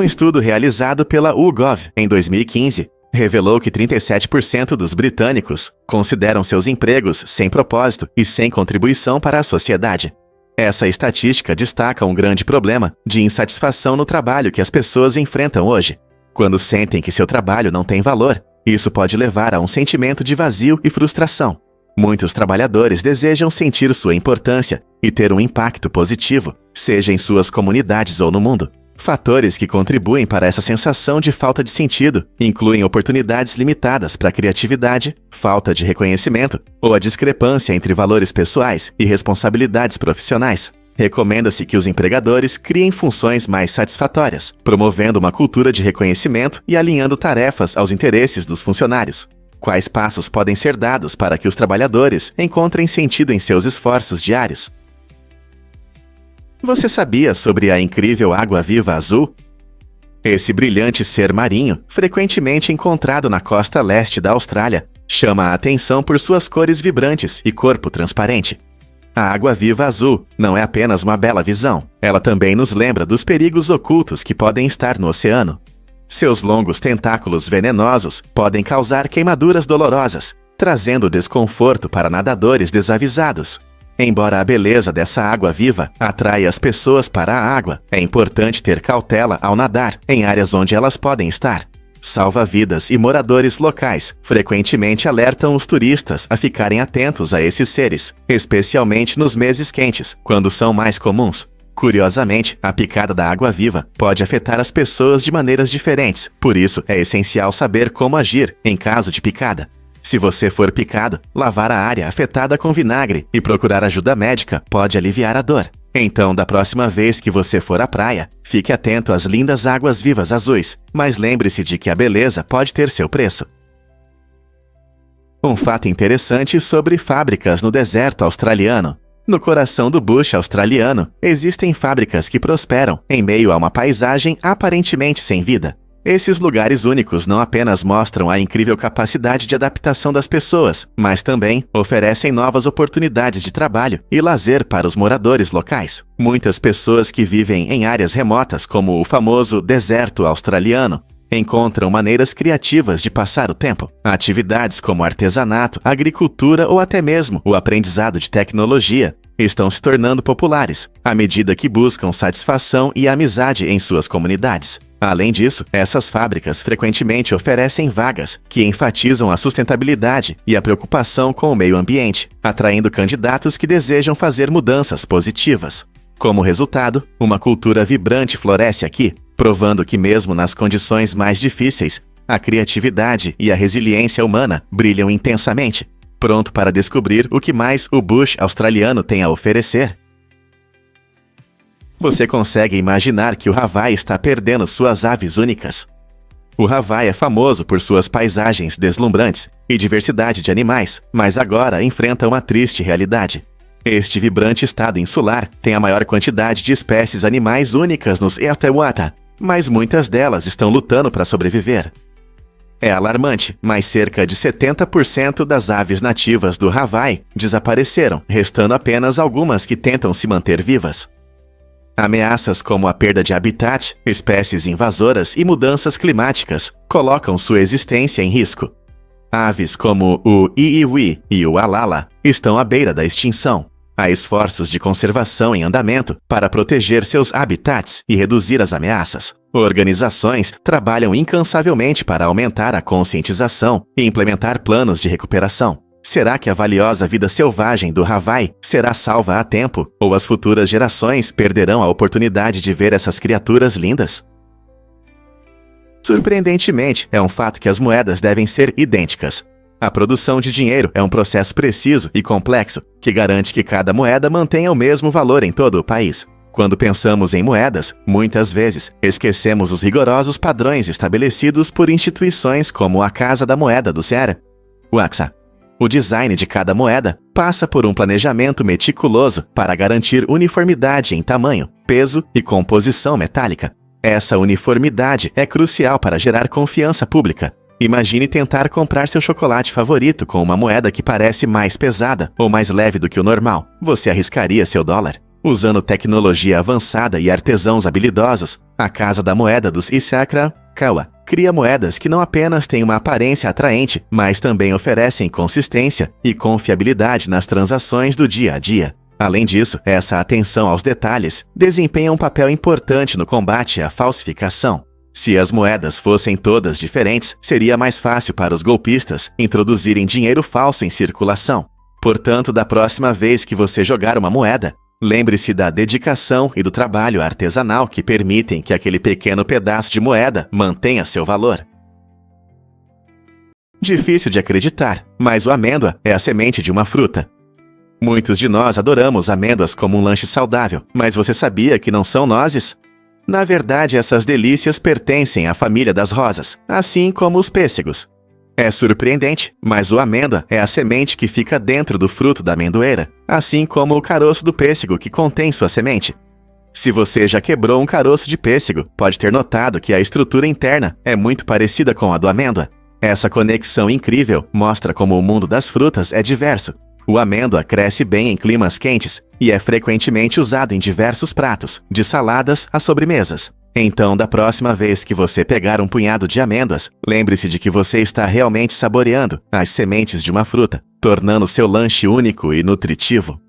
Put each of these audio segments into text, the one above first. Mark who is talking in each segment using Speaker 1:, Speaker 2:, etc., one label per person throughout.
Speaker 1: Um estudo realizado pela YouGov em 2015 revelou que 37% dos britânicos consideram seus empregos sem propósito e sem contribuição para a sociedade. Essa estatística destaca um grande problema de insatisfação no trabalho que as pessoas enfrentam hoje. Quando sentem que seu trabalho não tem valor, isso pode levar a um sentimento de vazio e frustração. Muitos trabalhadores desejam sentir sua importância e ter um impacto positivo, seja em suas comunidades ou no mundo. Fatores que contribuem para essa sensação de falta de sentido incluem oportunidades limitadas para a criatividade, falta de reconhecimento ou a discrepância entre valores pessoais e responsabilidades profissionais. Recomenda-se que os empregadores criem funções mais satisfatórias, promovendo uma cultura de reconhecimento e alinhando tarefas aos interesses dos funcionários. Quais passos podem ser dados para que os trabalhadores encontrem sentido em seus esforços diários? Você sabia sobre a incrível água-viva azul? Esse brilhante ser marinho, frequentemente encontrado na costa leste da Austrália, chama a atenção por suas cores vibrantes e corpo transparente. A água-viva azul não é apenas uma bela visão, ela também nos lembra dos perigos ocultos que podem estar no oceano. Seus longos tentáculos venenosos podem causar queimaduras dolorosas, trazendo desconforto para nadadores desavisados. Embora a beleza dessa água viva atraia as pessoas para a água, é importante ter cautela ao nadar em áreas onde elas podem estar. Salva-vidas e moradores locais frequentemente alertam os turistas a ficarem atentos a esses seres, especialmente nos meses quentes, quando são mais comuns. Curiosamente, a picada da água-viva pode afetar as pessoas de maneiras diferentes, por isso é essencial saber como agir em caso de picada. Se você for picado, lavar a área afetada com vinagre e procurar ajuda médica pode aliviar a dor. Então, da próxima vez que você for à praia, fique atento às lindas águas-vivas azuis, mas lembre-se de que a beleza pode ter seu preço. Um fato interessante sobre fábricas no deserto australiano. No coração do bush australiano, existem fábricas que prosperam em meio a uma paisagem aparentemente sem vida. Esses lugares únicos não apenas mostram a incrível capacidade de adaptação das pessoas, mas também oferecem novas oportunidades de trabalho e lazer para os moradores locais. Muitas pessoas que vivem em áreas remotas, como o famoso deserto australiano, encontram maneiras criativas de passar o tempo. Atividades como artesanato, agricultura ou até mesmo o aprendizado de tecnologia estão se tornando populares, à medida que buscam satisfação e amizade em suas comunidades. Além disso, essas fábricas frequentemente oferecem vagas que enfatizam a sustentabilidade e a preocupação com o meio ambiente, atraindo candidatos que desejam fazer mudanças positivas. Como resultado, uma cultura vibrante floresce aqui, provando que mesmo nas condições mais difíceis, a criatividade e a resiliência humana brilham intensamente, pronto para descobrir o que mais o bush australiano tem a oferecer. Você consegue imaginar que o Havaí está perdendo suas aves únicas? O Havaí é famoso por suas paisagens deslumbrantes e diversidade de animais, mas agora enfrenta uma triste realidade. Este vibrante estado insular tem a maior quantidade de espécies animais únicas nos Etewata, mas muitas delas estão lutando para sobreviver. É alarmante, mas cerca de 70% das aves nativas do Havaí desapareceram, restando apenas algumas que tentam se manter vivas. Ameaças como a perda de habitat, espécies invasoras e mudanças climáticas colocam sua existência em risco. Aves como o iiwi e o alala estão à beira da extinção. Há esforços de conservação em andamento para proteger seus habitats e reduzir as ameaças. Organizações trabalham incansavelmente para aumentar a conscientização e implementar planos de recuperação. Será que a valiosa vida selvagem do Havaí será salva a tempo, ou as futuras gerações perderão a oportunidade de ver essas criaturas lindas? Surpreendentemente, é um fato que as moedas devem ser idênticas. A produção de dinheiro é um processo preciso e complexo, que garante que cada moeda mantenha o mesmo valor em todo o país. Quando pensamos em moedas, muitas vezes esquecemos os rigorosos padrões estabelecidos por instituições como a Casa da Moeda do Ceará, o AXA. O design de cada moeda passa por um planejamento meticuloso para garantir uniformidade em tamanho, peso e composição metálica. Essa uniformidade é crucial para gerar confiança pública. Imagine tentar comprar seu chocolate favorito com uma moeda que parece mais pesada ou mais leve do que o normal. Você arriscaria seu dólar? Usando tecnologia avançada e artesãos habilidosos, a Casa da Moeda dos Ishikawa cria moedas que não apenas têm uma aparência atraente, mas também oferecem consistência e confiabilidade nas transações do dia a dia. Além disso, essa atenção aos detalhes desempenha um papel importante no combate à falsificação. Se as moedas fossem todas diferentes, seria mais fácil para os golpistas introduzirem dinheiro falso em circulação. Portanto, da próxima vez que você jogar uma moeda, lembre-se da dedicação e do trabalho artesanal que permitem que aquele pequeno pedaço de moeda mantenha seu valor. Difícil de acreditar, mas o amêndoa é a semente de uma fruta. Muitos de nós adoramos amêndoas como um lanche saudável, mas você sabia que não são nozes? Na verdade, essas delícias pertencem à família das rosas, assim como os pêssegos. É surpreendente, mas o amêndoa é a semente que fica dentro do fruto da amendoeira, assim como o caroço do pêssego que contém sua semente. Se você já quebrou um caroço de pêssego, pode ter notado que a estrutura interna é muito parecida com a do amêndoa. Essa conexão incrível mostra como o mundo das frutas é diverso. O amêndoa cresce bem em climas quentes e é frequentemente usado em diversos pratos, de saladas a sobremesas. Então, da próxima vez que você pegar um punhado de amêndoas, lembre-se de que você está realmente saboreando as sementes de uma fruta, tornando seu lanche único e nutritivo.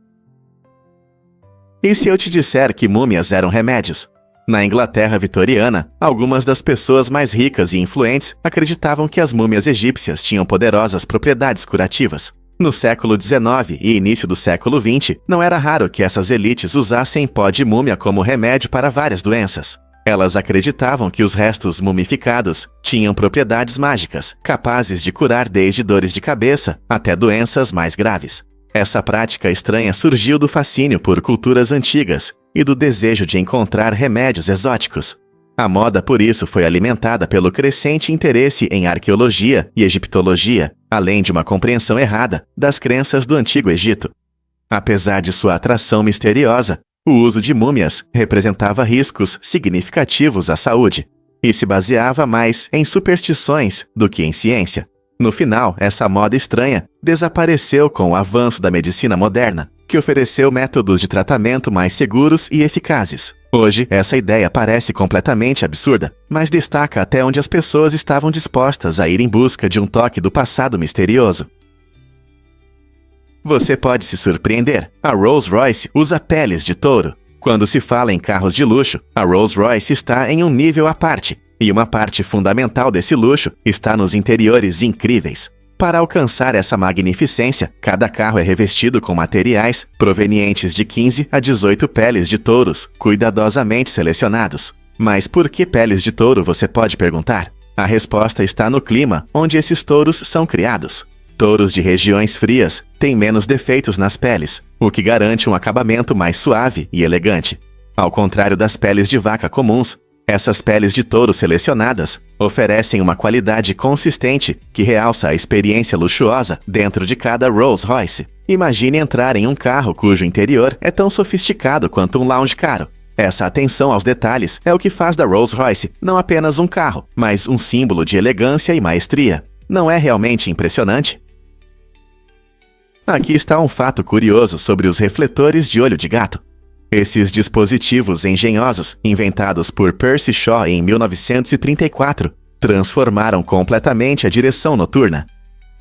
Speaker 1: E se eu te disser que múmias eram remédios? Na Inglaterra vitoriana, algumas das pessoas mais ricas e influentes acreditavam que as múmias egípcias tinham poderosas propriedades curativas. No século XIX e início do século XX, não era raro que essas elites usassem pó de múmia como remédio para várias doenças. Elas acreditavam que os restos mumificados tinham propriedades mágicas, capazes de curar desde dores de cabeça até doenças mais graves. Essa prática estranha surgiu do fascínio por culturas antigas e do desejo de encontrar remédios exóticos. A moda, por isso, foi alimentada pelo crescente interesse em arqueologia e egiptologia, além de uma compreensão errada das crenças do Antigo Egito. Apesar de sua atração misteriosa, o uso de múmias representava riscos significativos à saúde e se baseava mais em superstições do que em ciência. No final, essa moda estranha desapareceu com o avanço da medicina moderna, que ofereceu métodos de tratamento mais seguros e eficazes. Hoje, essa ideia parece completamente absurda, mas destaca até onde as pessoas estavam dispostas a ir em busca de um toque do passado misterioso. Você pode se surpreender. A Rolls-Royce usa peles de touro. Quando se fala em carros de luxo, a Rolls-Royce está em um nível à parte, e uma parte fundamental desse luxo está nos interiores incríveis. Para alcançar essa magnificência, cada carro é revestido com materiais provenientes de 15 a 18 peles de touros, cuidadosamente selecionados. Mas por que peles de touro, você pode perguntar? A resposta está no clima onde esses touros são criados. Touros de regiões frias têm menos defeitos nas peles, o que garante um acabamento mais suave e elegante. Ao contrário das peles de vaca comuns, essas peles de touro selecionadas oferecem uma qualidade consistente que realça a experiência luxuosa dentro de cada Rolls-Royce. Imagine entrar em um carro cujo interior é tão sofisticado quanto um lounge caro. Essa atenção aos detalhes é o que faz da Rolls-Royce não apenas um carro, mas um símbolo de elegância e maestria. Não é realmente impressionante? Aqui está um fato curioso sobre os refletores de olho de gato. Esses dispositivos engenhosos, inventados por Percy Shaw em 1934, transformaram completamente a direção noturna.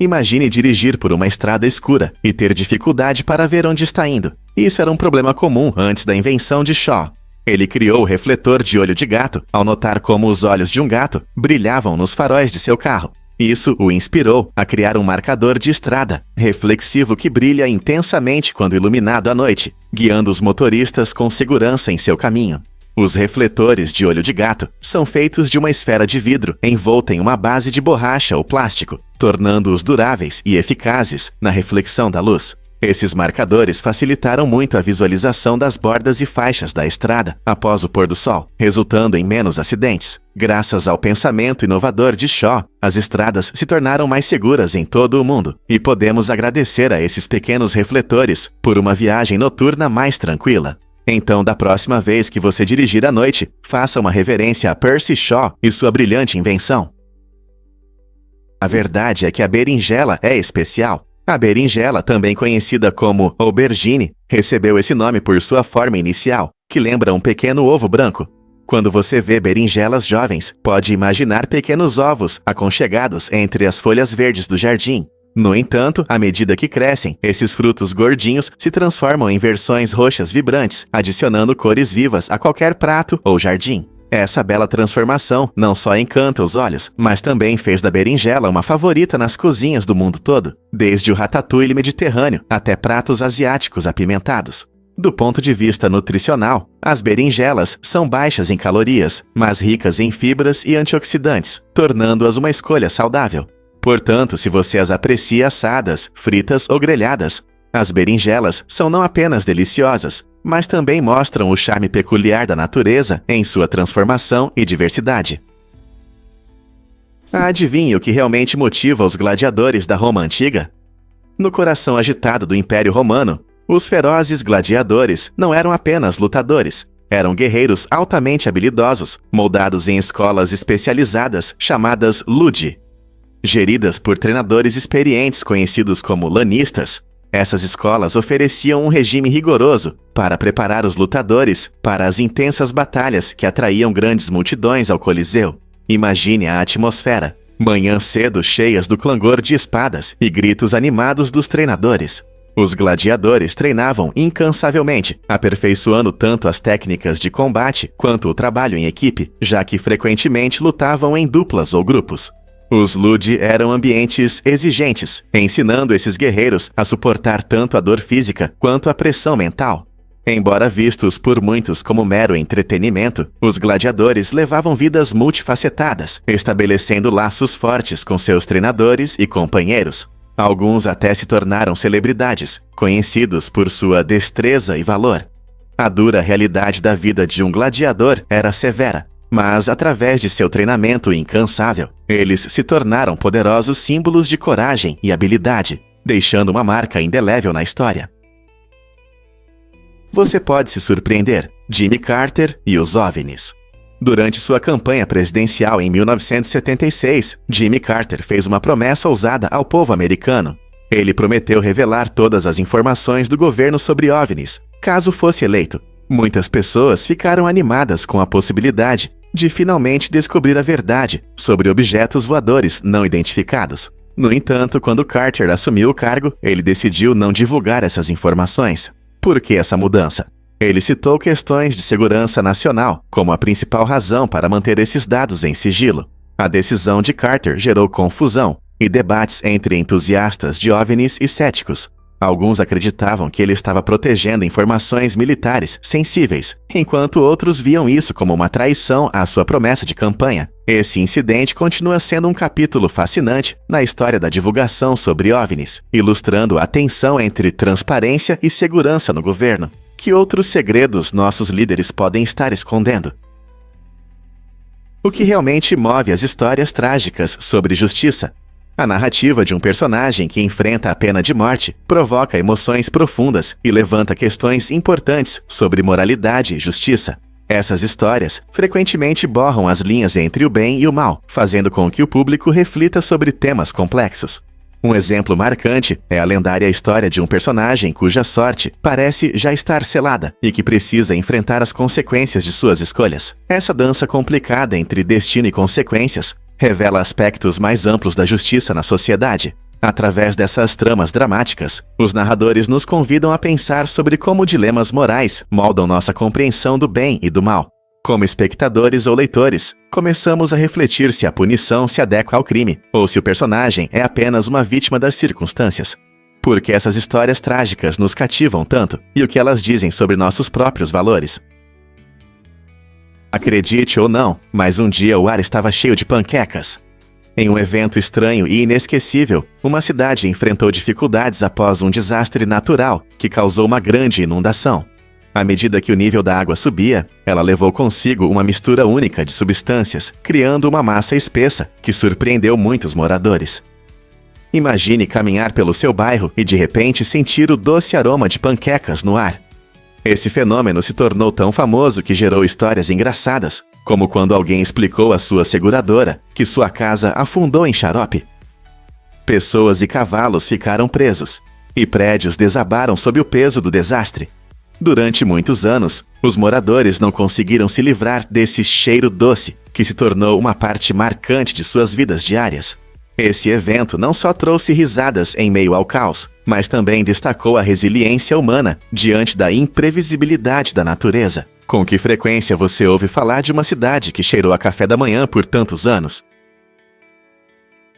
Speaker 1: Imagine dirigir por uma estrada escura e ter dificuldade para ver onde está indo. Isso era um problema comum antes da invenção de Shaw. Ele criou o refletor de olho de gato ao notar como os olhos de um gato brilhavam nos faróis de seu carro. Isso o inspirou a criar um marcador de estrada, reflexivo que brilha intensamente quando iluminado à noite, guiando os motoristas com segurança em seu caminho. Os refletores de olho de gato são feitos de uma esfera de vidro envolta em uma base de borracha ou plástico, tornando-os duráveis e eficazes na reflexão da luz. Esses marcadores facilitaram muito a visualização das bordas e faixas da estrada após o pôr do sol, resultando em menos acidentes. Graças ao pensamento inovador de Shaw, as estradas se tornaram mais seguras em todo o mundo, e podemos agradecer a esses pequenos refletores por uma viagem noturna mais tranquila. Então, da próxima vez que você dirigir à noite, faça uma reverência a Percy Shaw e sua brilhante invenção. A verdade é que a berinjela é especial. A berinjela, também conhecida como aubergine, Recebeu esse nome por sua forma inicial, que lembra um pequeno ovo branco. Quando você vê berinjelas jovens, pode imaginar pequenos ovos aconchegados entre as folhas verdes do jardim. No entanto, à medida que crescem, esses frutos gordinhos se transformam em versões roxas vibrantes, adicionando cores vivas a qualquer prato ou jardim. Essa bela transformação não só encanta os olhos, mas também fez da berinjela uma favorita nas cozinhas do mundo todo, desde o ratatouille mediterrâneo até pratos asiáticos apimentados. Do ponto de vista nutricional, as berinjelas são baixas em calorias, mas ricas em fibras e antioxidantes, tornando-as uma escolha saudável. Portanto, se você as aprecia assadas, fritas ou grelhadas, as berinjelas são não apenas deliciosas, mas também mostram o charme peculiar da natureza em sua transformação e diversidade. Adivinhe o que realmente motiva os gladiadores da Roma antiga? No coração agitado do Império Romano, os ferozes gladiadores não eram apenas lutadores, eram guerreiros altamente habilidosos, moldados em escolas especializadas chamadas ludi. Geridas por treinadores experientes conhecidos como lanistas, essas escolas ofereciam um regime rigoroso para preparar os lutadores para as intensas batalhas que atraíam grandes multidões ao Coliseu. Imagine a atmosfera, manhãs cedo cheias do clangor de espadas e gritos animados dos treinadores. Os gladiadores treinavam incansavelmente, aperfeiçoando tanto as técnicas de combate quanto o trabalho em equipe, já que frequentemente lutavam em duplas ou grupos. Os ludi eram ambientes exigentes, ensinando esses guerreiros a suportar tanto a dor física quanto a pressão mental. Embora vistos por muitos como mero entretenimento, os gladiadores levavam vidas multifacetadas, estabelecendo laços fortes com seus treinadores e companheiros. Alguns até se tornaram celebridades, conhecidos por sua destreza e valor. A dura realidade da vida de um gladiador era severa, mas através de seu treinamento incansável, eles se tornaram poderosos símbolos de coragem e habilidade, deixando uma marca indelével na história. Você pode se surpreender, Jimmy Carter e os OVNIs. Durante sua campanha presidencial em 1976, Jimmy Carter fez uma promessa ousada ao povo americano. Ele prometeu revelar todas as informações do governo sobre OVNIs, caso fosse eleito. Muitas pessoas ficaram animadas com a possibilidade de finalmente descobrir a verdade sobre objetos voadores não identificados. No entanto, quando Carter assumiu o cargo, ele decidiu não divulgar essas informações. Por que essa mudança? Ele citou questões de segurança nacional como a principal razão para manter esses dados em sigilo. A decisão de Carter gerou confusão e debates entre entusiastas de OVNIs e céticos. Alguns acreditavam que ele estava protegendo informações militares sensíveis, enquanto outros viam isso como uma traição à sua promessa de campanha. Esse incidente continua sendo um capítulo fascinante na história da divulgação sobre OVNIs, ilustrando a tensão entre transparência e segurança no governo. Que outros segredos nossos líderes podem estar escondendo? O que realmente move as histórias trágicas sobre justiça? A narrativa de um personagem que enfrenta a pena de morte provoca emoções profundas e levanta questões importantes sobre moralidade e justiça. Essas histórias frequentemente borram as linhas entre o bem e o mal, fazendo com que o público reflita sobre temas complexos. Um exemplo marcante é a lendária história de um personagem cuja sorte parece já estar selada e que precisa enfrentar as consequências de suas escolhas. Essa dança complicada entre destino e consequências revela aspectos mais amplos da justiça na sociedade. Através dessas tramas dramáticas, os narradores nos convidam a pensar sobre como dilemas morais moldam nossa compreensão do bem e do mal. Como espectadores ou leitores, começamos a refletir se a punição se adequa ao crime, ou se o personagem é apenas uma vítima das circunstâncias. Por que essas histórias trágicas nos cativam tanto, e o que elas dizem sobre nossos próprios valores? Acredite ou não, mas um dia o ar estava cheio de panquecas. Em um evento estranho e inesquecível, uma cidade enfrentou dificuldades após um desastre natural que causou uma grande inundação. À medida que o nível da água subia, ela levou consigo uma mistura única de substâncias, criando uma massa espessa que surpreendeu muitos moradores. Imagine caminhar pelo seu bairro e de repente sentir o doce aroma de panquecas no ar. Esse fenômeno se tornou tão famoso que gerou histórias engraçadas, como quando alguém explicou à sua seguradora que sua casa afundou em xarope. Pessoas e cavalos ficaram presos. e prédios desabaram sob o peso do desastre. Durante muitos anos, os moradores não conseguiram se livrar desse cheiro doce, que se tornou uma parte marcante de suas vidas diárias. Esse evento não só trouxe risadas em meio ao caos, mas também destacou a resiliência humana diante da imprevisibilidade da natureza. Com que frequência você ouve falar de uma cidade que cheirou a café da manhã por tantos anos?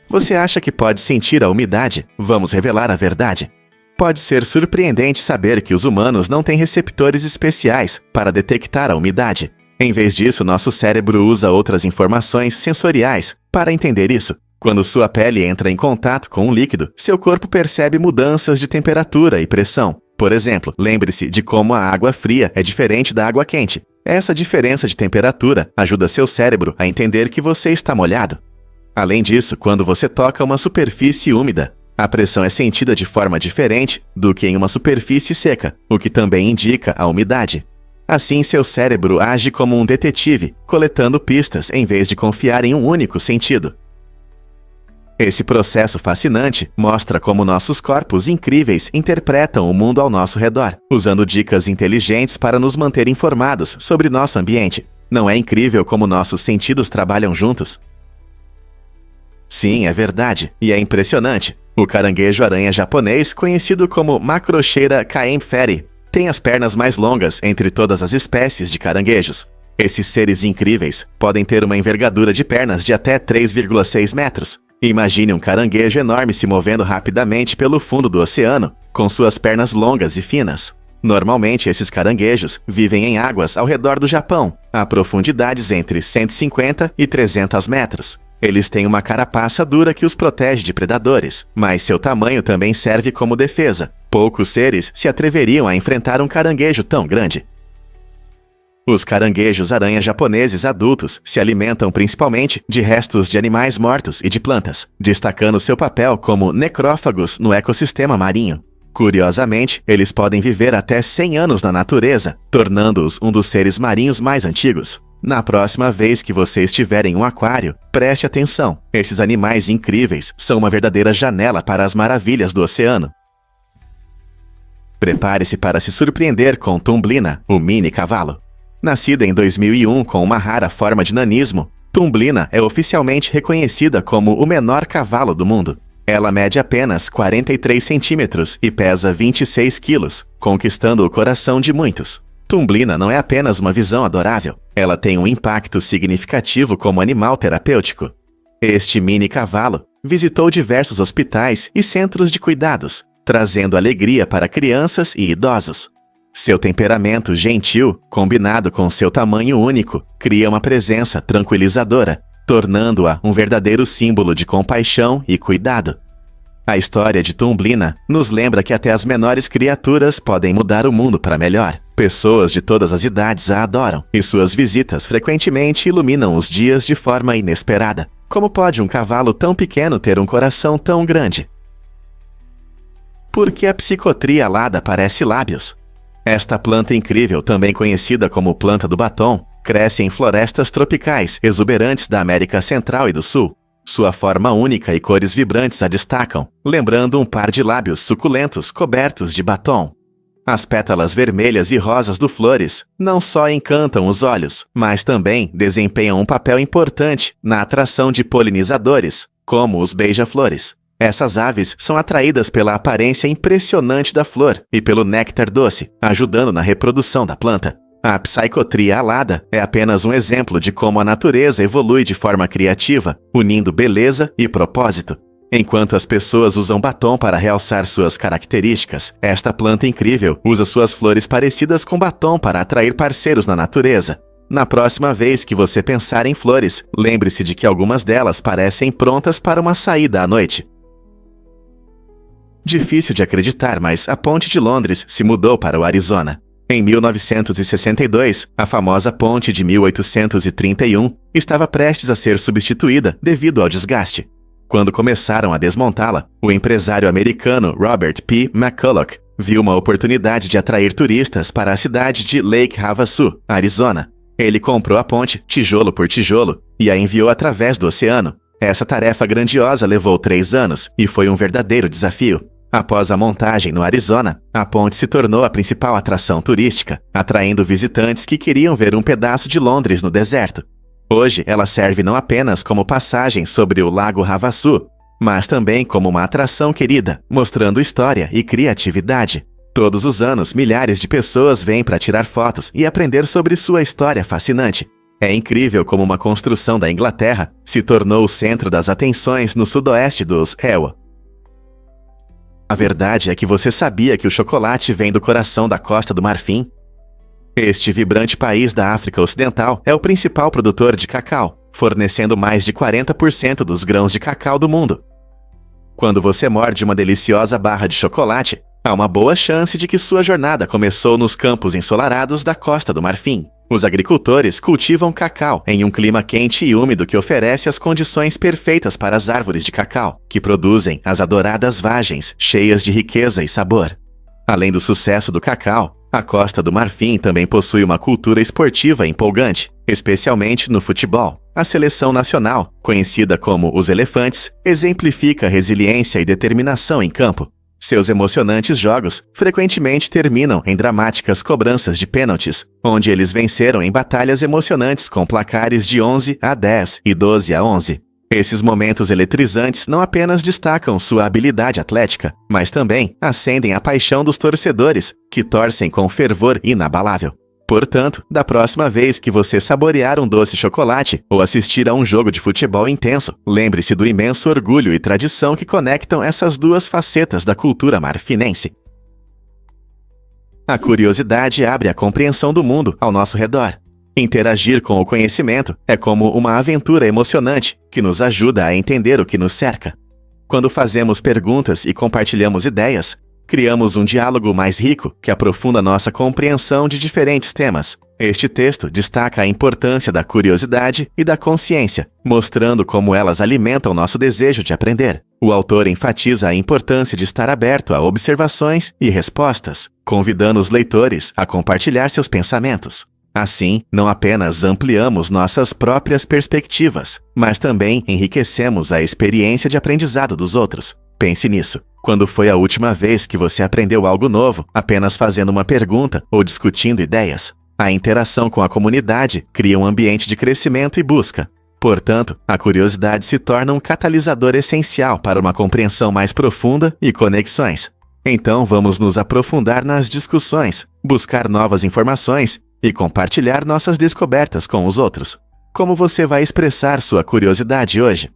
Speaker 1: Você acha que pode sentir a umidade? Vamos revelar a verdade. Pode ser surpreendente saber que os humanos não têm receptores especiais para detectar a umidade. Em vez disso, nosso cérebro usa outras informações sensoriais para entender isso. Quando sua pele entra em contato com um líquido, seu corpo percebe mudanças de temperatura e pressão. Por exemplo, lembre-se de como a água fria é diferente da água quente. Essa diferença de temperatura ajuda seu cérebro a entender que você está molhado. Além disso, quando você toca uma superfície úmida, a pressão é sentida de forma diferente do que em uma superfície seca, o que também indica a umidade. Assim, seu cérebro age como um detetive, coletando pistas em vez de confiar em um único sentido. Esse processo fascinante mostra como nossos corpos incríveis interpretam o mundo ao nosso redor, usando dicas inteligentes para nos manter informados sobre nosso ambiente. Não é incrível como nossos sentidos trabalham juntos? Sim, é verdade, e é impressionante. O caranguejo-aranha japonês, conhecido como Macrocheira caempferi, tem as pernas mais longas entre todas as espécies de caranguejos. Esses seres incríveis podem ter uma envergadura de pernas de até 3,6 metros. Imagine um caranguejo enorme se movendo rapidamente pelo fundo do oceano, com suas pernas longas e finas. Normalmente, esses caranguejos vivem em águas ao redor do Japão, a profundidades entre 150 e 300 metros. Eles têm uma carapaça dura que os protege de predadores, mas seu tamanho também serve como defesa. Poucos seres se atreveriam a enfrentar um caranguejo tão grande. Os caranguejos-aranha japoneses adultos se alimentam principalmente de restos de animais mortos e de plantas, destacando seu papel como necrófagos no ecossistema marinho. Curiosamente, eles podem viver até 100 anos na natureza, tornando-os um dos seres marinhos mais antigos. Na próxima vez que você estiver em um aquário, preste atenção. Esses animais incríveis são uma verdadeira janela para as maravilhas do oceano. Prepare-se para se surpreender com Tumblina, o mini cavalo. Nascida em 2001 com uma rara forma de nanismo, Tumblina é oficialmente reconhecida como o menor cavalo do mundo. Ela mede apenas 43 centímetros e pesa 26 quilos, conquistando o coração de muitos. Tumblina não é apenas uma visão adorável, ela tem um impacto significativo como animal terapêutico. Este mini cavalo visitou diversos hospitais e centros de cuidados, trazendo alegria para crianças e idosos. Seu temperamento gentil, combinado com seu tamanho único, cria uma presença tranquilizadora, tornando-a um verdadeiro símbolo de compaixão e cuidado. A história de Tumblina nos lembra que até as menores criaturas podem mudar o mundo para melhor. Pessoas de todas as idades a adoram, e suas visitas frequentemente iluminam os dias de forma inesperada. Como pode um cavalo tão pequeno ter um coração tão grande? Por que a psicotria alada parece lábios? Esta planta incrível, também conhecida como planta do batom, cresce em florestas tropicais exuberantes da América Central e do Sul. Sua forma única e cores vibrantes a destacam, lembrando um par de lábios suculentos cobertos de batom. As pétalas vermelhas e rosas do flores não só encantam os olhos, mas também desempenham um papel importante na atração de polinizadores, como os beija-flores. Essas aves são atraídas pela aparência impressionante da flor e pelo néctar doce, ajudando na reprodução da planta. A psicotria alada é apenas um exemplo de como a natureza evolui de forma criativa, unindo beleza e propósito. Enquanto as pessoas usam batom para realçar suas características, esta planta incrível usa suas flores parecidas com batom para atrair parceiros na natureza. Na próxima vez que você pensar em flores, lembre-se de que algumas delas parecem prontas para uma saída à noite. Difícil de acreditar, mas a Ponte de Londres se mudou para o Arizona. Em 1962, a famosa Ponte de 1831 estava prestes a ser substituída devido ao desgaste. Quando começaram a desmontá-la, o empresário americano Robert P. McCulloch viu uma oportunidade de atrair turistas para a cidade de Lake Havasu, Arizona. Ele comprou a ponte, tijolo por tijolo, e a enviou através do oceano. Essa tarefa grandiosa levou 3 anos e foi um verdadeiro desafio. Após a montagem no Arizona, a ponte se tornou a principal atração turística, atraindo visitantes que queriam ver um pedaço de Londres no deserto. Hoje, ela serve não apenas como passagem sobre o Lago Havasu, mas também como uma atração querida, mostrando história e criatividade. Todos os anos, milhares de pessoas vêm para tirar fotos e aprender sobre sua história fascinante. É incrível como uma construção da Inglaterra se tornou o centro das atenções no sudoeste dos EWA. A verdade é que você sabia que o chocolate vem do coração da Costa do Marfim? Este vibrante país da África Ocidental é o principal produtor de cacau, fornecendo mais de 40% dos grãos de cacau do mundo. Quando você morde uma deliciosa barra de chocolate, há uma boa chance de que sua jornada começou nos campos ensolarados da Costa do Marfim. Os agricultores cultivam cacau em um clima quente e úmido que oferece as condições perfeitas para as árvores de cacau, que produzem as adoradas vagens, cheias de riqueza e sabor. Além do sucesso do cacau, a Costa do Marfim também possui uma cultura esportiva empolgante, especialmente no futebol. A seleção nacional, conhecida como os Elefantes, exemplifica resiliência e determinação em campo. Seus emocionantes jogos frequentemente terminam em dramáticas cobranças de pênaltis, onde eles venceram em batalhas emocionantes com placares de 11-10 e 12-11. Esses momentos eletrizantes não apenas destacam sua habilidade atlética, mas também acendem a paixão dos torcedores, que torcem com fervor inabalável. Portanto, da próxima vez que você saborear um doce chocolate ou assistir a um jogo de futebol intenso, lembre-se do imenso orgulho e tradição que conectam essas duas facetas da cultura marfinense. A curiosidade abre a compreensão do mundo ao nosso redor. Interagir com o conhecimento é como uma aventura emocionante que nos ajuda a entender o que nos cerca. Quando fazemos perguntas e compartilhamos ideias, criamos um diálogo mais rico que aprofunda nossa compreensão de diferentes temas. Este texto destaca a importância da curiosidade e da consciência, mostrando como elas alimentam nosso desejo de aprender. O autor enfatiza a importância de estar aberto a observações e respostas, convidando os leitores a compartilhar seus pensamentos. Assim, não apenas ampliamos nossas próprias perspectivas, mas também enriquecemos a experiência de aprendizado dos outros. Pense nisso. Quando foi a última vez que você aprendeu algo novo, apenas fazendo uma pergunta ou discutindo ideias? A interação com a comunidade cria um ambiente de crescimento e busca. Portanto, a curiosidade se torna um catalisador essencial para uma compreensão mais profunda e conexões. Então, vamos nos aprofundar nas discussões, buscar novas informações e compartilhar nossas descobertas com os outros. Como você vai expressar sua curiosidade hoje?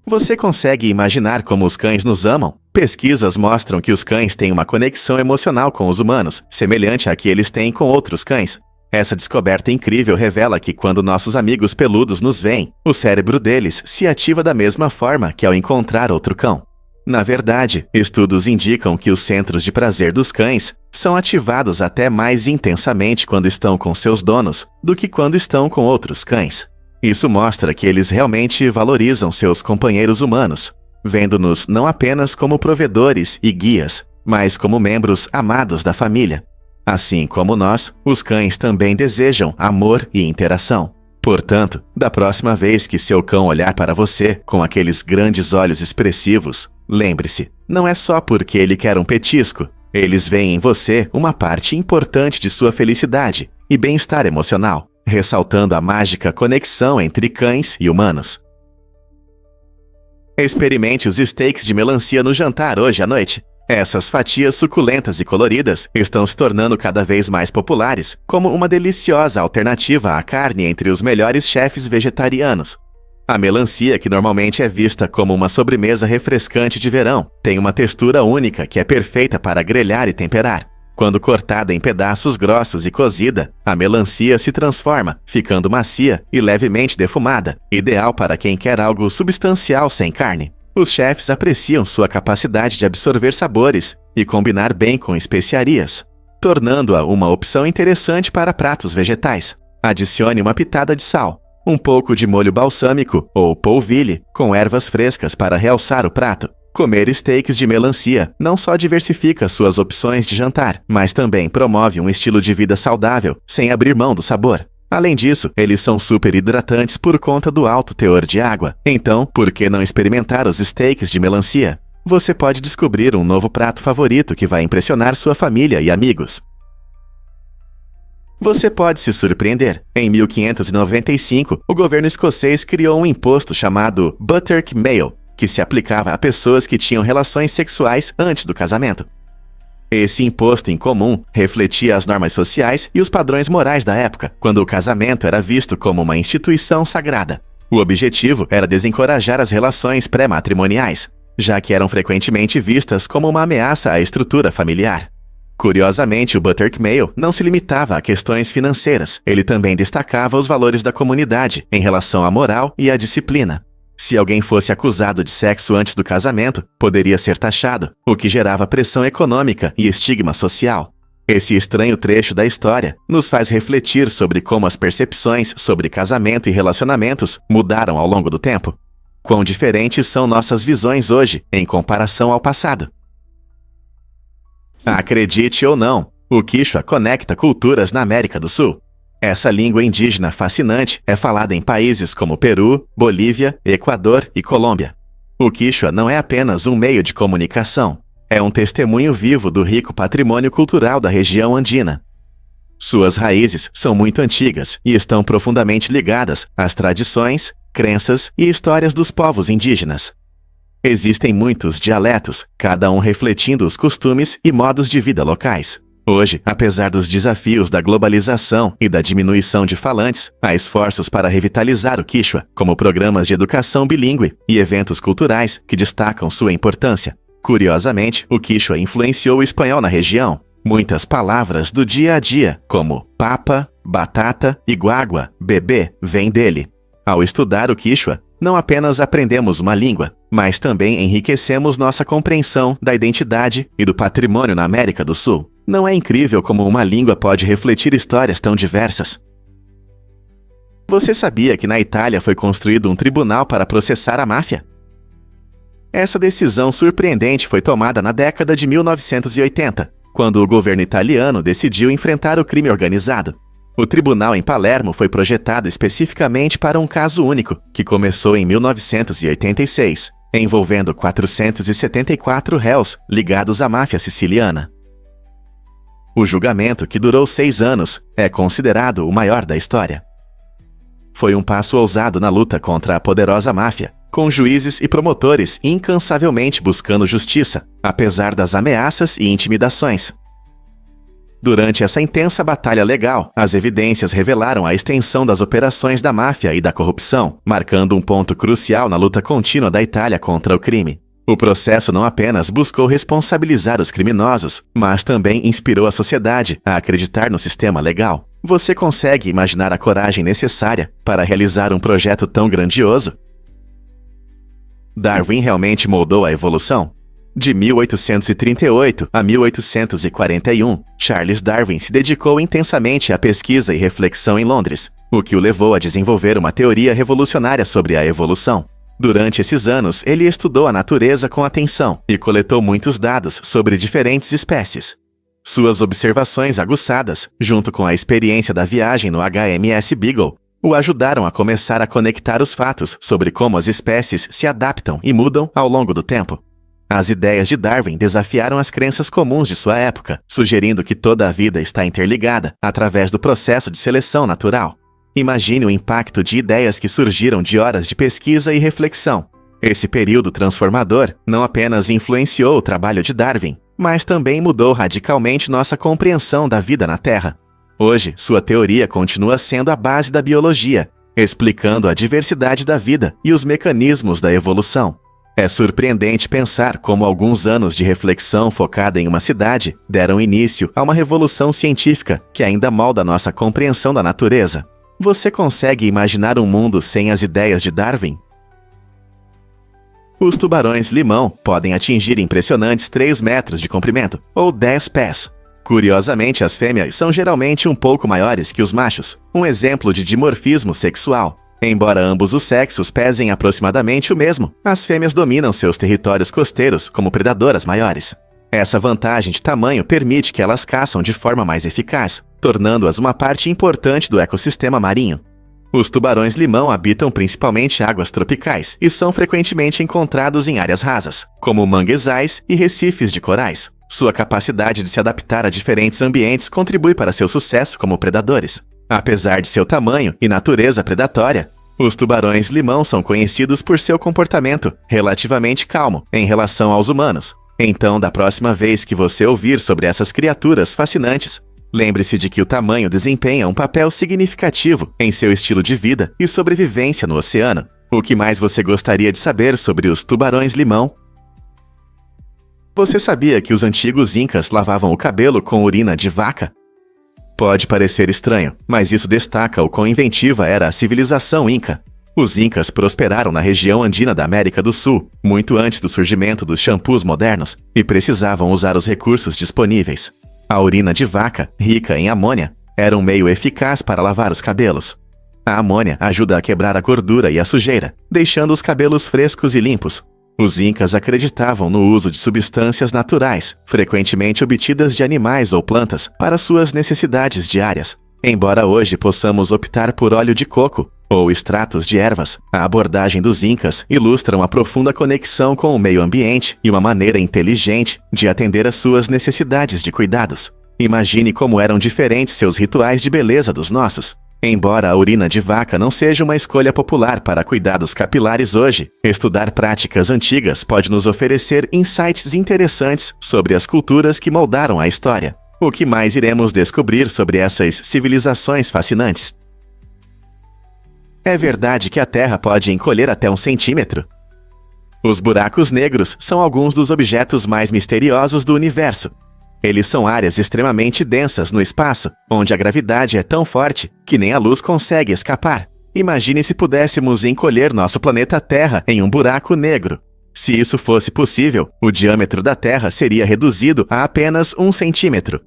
Speaker 1: Você consegue imaginar como os cães nos amam? Pesquisas mostram que os cães têm uma conexão emocional com os humanos, semelhante à que eles têm com outros cães. Essa descoberta incrível revela que quando nossos amigos peludos nos veem, o cérebro deles se ativa da mesma forma que ao encontrar outro cão. Na verdade, estudos indicam que os centros de prazer dos cães são ativados até mais intensamente quando estão com seus donos do que quando estão com outros cães. Isso mostra que eles realmente valorizam seus companheiros humanos, vendo-nos não apenas como provedores e guias, mas como membros amados da família. Assim como nós, os cães também desejam amor e interação. Portanto, da próxima vez que seu cão olhar para você com aqueles grandes olhos expressivos, lembre-se, não é só porque ele quer um petisco. Eles veem em você uma parte importante de sua felicidade e bem-estar emocional, ressaltando a mágica conexão entre cães e humanos. Experimente os steaks de melancia no jantar hoje à noite. Essas fatias suculentas e coloridas estão se tornando cada vez mais populares como uma deliciosa alternativa à carne entre os melhores chefes vegetarianos. A melancia, que normalmente é vista como uma sobremesa refrescante de verão, tem uma textura única que é perfeita para grelhar e temperar. Quando cortada em pedaços grossos e cozida, a melancia se transforma, ficando macia e levemente defumada, ideal para quem quer algo substancial sem carne. Os chefes apreciam sua capacidade de absorver sabores e combinar bem com especiarias, tornando-a uma opção interessante para pratos vegetais. Adicione uma pitada de sal, um pouco de molho balsâmico ou polvilho com ervas frescas para realçar o prato. Comer steaks de melancia não só diversifica suas opções de jantar, mas também promove um estilo de vida saudável, sem abrir mão do sabor. Além disso, eles são super hidratantes por conta do alto teor de água. Então, por que não experimentar os steaks de melancia? você pode descobrir um novo prato favorito que vai impressionar sua família e amigos. Você pode se surpreender. Em 1595, o governo escocês criou um imposto chamado Butterick Mail, que se aplicava a pessoas que tinham relações sexuais antes do casamento. Esse imposto incomum refletia as normas sociais e os padrões morais da época, quando o casamento era visto como uma instituição sagrada. O objetivo era desencorajar as relações pré-matrimoniais, já que eram frequentemente vistas como uma ameaça à estrutura familiar. Curiosamente, o Butterick Mail não se limitava a questões financeiras, ele também destacava os valores da comunidade em relação à moral e à disciplina. Se alguém fosse acusado de sexo antes do casamento, poderia ser taxado, o que gerava pressão econômica e estigma social. Esse estranho trecho da história nos faz refletir sobre como as percepções sobre casamento e relacionamentos mudaram ao longo do tempo. Quão diferentes são nossas visões hoje em comparação ao passado. Acredite ou não, o Quichua conecta culturas na América do Sul. Essa língua indígena fascinante é falada em países como Peru, Bolívia, Equador e Colômbia. O Quichua não é apenas um meio de comunicação, é um testemunho vivo do rico patrimônio cultural da região andina. Suas raízes são muito antigas e estão profundamente ligadas às tradições, crenças e histórias dos povos indígenas. Existem muitos dialetos, cada um refletindo os costumes e modos de vida locais. Hoje, apesar dos desafios da globalização e da diminuição de falantes, há esforços para revitalizar o Quichua, como programas de educação bilíngue e eventos culturais que destacam sua importância. Curiosamente, o Quichua influenciou o espanhol na região. Muitas palavras do dia a dia, como papa, batata e guagua, bebê, vêm dele. Ao estudar o Quichua, não apenas aprendemos uma língua, mas também enriquecemos nossa compreensão da identidade e do patrimônio na América do Sul. Não é incrível como uma língua pode refletir histórias tão diversas? Você sabia que na Itália foi construído um tribunal para processar a máfia? Essa decisão surpreendente foi tomada na década de 1980, quando o governo italiano decidiu enfrentar o crime organizado. O tribunal em Palermo foi projetado especificamente para um caso único, que começou em 1986, envolvendo 474 réus ligados à máfia siciliana. O julgamento, que durou 6 anos, é considerado o maior da história. Foi um passo ousado na luta contra a poderosa máfia, com juízes e promotores incansavelmente buscando justiça, apesar das ameaças e intimidações. Durante essa intensa batalha legal, as evidências revelaram a extensão das operações da máfia e da corrupção, marcando um ponto crucial na luta contínua da Itália contra o crime. O processo não apenas buscou responsabilizar os criminosos, mas também inspirou a sociedade a acreditar no sistema legal. Você consegue imaginar a coragem necessária para realizar um projeto tão grandioso? Darwin realmente moldou a evolução? De 1838 a 1841, Charles Darwin se dedicou intensamente à pesquisa e reflexão em Londres, o que o levou a desenvolver uma teoria revolucionária sobre a evolução. Durante esses anos, ele estudou a natureza com atenção e coletou muitos dados sobre diferentes espécies. Suas observações aguçadas, junto com a experiência da viagem no HMS Beagle, o ajudaram a começar a conectar os fatos sobre como as espécies se adaptam e mudam ao longo do tempo. As ideias de Darwin desafiaram as crenças comuns de sua época, sugerindo que toda a vida está interligada através do processo de seleção natural. Imagine o impacto de ideias que surgiram de horas de pesquisa e reflexão. Esse período transformador não apenas influenciou o trabalho de Darwin, mas também mudou radicalmente nossa compreensão da vida na Terra. Hoje, sua teoria continua sendo a base da biologia, explicando a diversidade da vida e os mecanismos da evolução. É surpreendente pensar como alguns anos de reflexão focada em uma cidade deram início a uma revolução científica que ainda molda nossa compreensão da natureza. Você consegue imaginar um mundo sem as ideias de Darwin? Os tubarões-limão podem atingir impressionantes 3 metros de comprimento, ou 10 pés. Curiosamente, as fêmeas são geralmente um pouco maiores que os machos, um exemplo de dimorfismo sexual. Embora ambos os sexos pesem aproximadamente o mesmo, as fêmeas dominam seus territórios costeiros como predadoras maiores. Essa vantagem de tamanho permite que elas caçam de forma mais eficaz, tornando-as uma parte importante do ecossistema marinho. Os tubarões-limão habitam principalmente águas tropicais e são frequentemente encontrados em áreas rasas, como manguezais e recifes de corais. Sua capacidade de se adaptar a diferentes ambientes contribui para seu sucesso como predadores. Apesar de seu tamanho e natureza predatória, os tubarões-limão são conhecidos por seu comportamento relativamente calmo em relação aos humanos. Então, da próxima vez que você ouvir sobre essas criaturas fascinantes, lembre-se de que o tamanho desempenha um papel significativo em seu estilo de vida e sobrevivência no oceano. O que mais você gostaria de saber sobre os tubarões-limão? Você sabia que os antigos incas lavavam o cabelo com urina de vaca? Pode parecer estranho, mas isso destaca o quão inventiva era a civilização inca. Os incas prosperaram na região andina da América do Sul, muito antes do surgimento dos shampoos modernos, e precisavam usar os recursos disponíveis. A urina de vaca, rica em amônia, era um meio eficaz para lavar os cabelos. A amônia ajuda a quebrar a gordura e a sujeira, deixando os cabelos frescos e limpos. Os incas acreditavam no uso de substâncias naturais, frequentemente obtidas de animais ou plantas, para suas necessidades diárias. Embora hoje possamos optar por óleo de coco ou extratos de ervas, a abordagem dos incas ilustra uma profunda conexão com o meio ambiente e uma maneira inteligente de atender às suas necessidades de cuidados. Imagine como eram diferentes seus rituais de beleza dos nossos. Embora a urina de vaca não seja uma escolha popular para cuidados capilares hoje, estudar práticas antigas pode nos oferecer insights interessantes sobre as culturas que moldaram a história. O que mais iremos descobrir sobre essas civilizações fascinantes? É verdade que a Terra pode encolher até 1 centímetro? Os buracos negros são alguns dos objetos mais misteriosos do universo. Eles são áreas extremamente densas no espaço, onde a gravidade é tão forte que nem a luz consegue escapar. Imagine se pudéssemos encolher nosso planeta Terra em um buraco negro. Se isso fosse possível, o diâmetro da Terra seria reduzido a apenas 1 centímetro.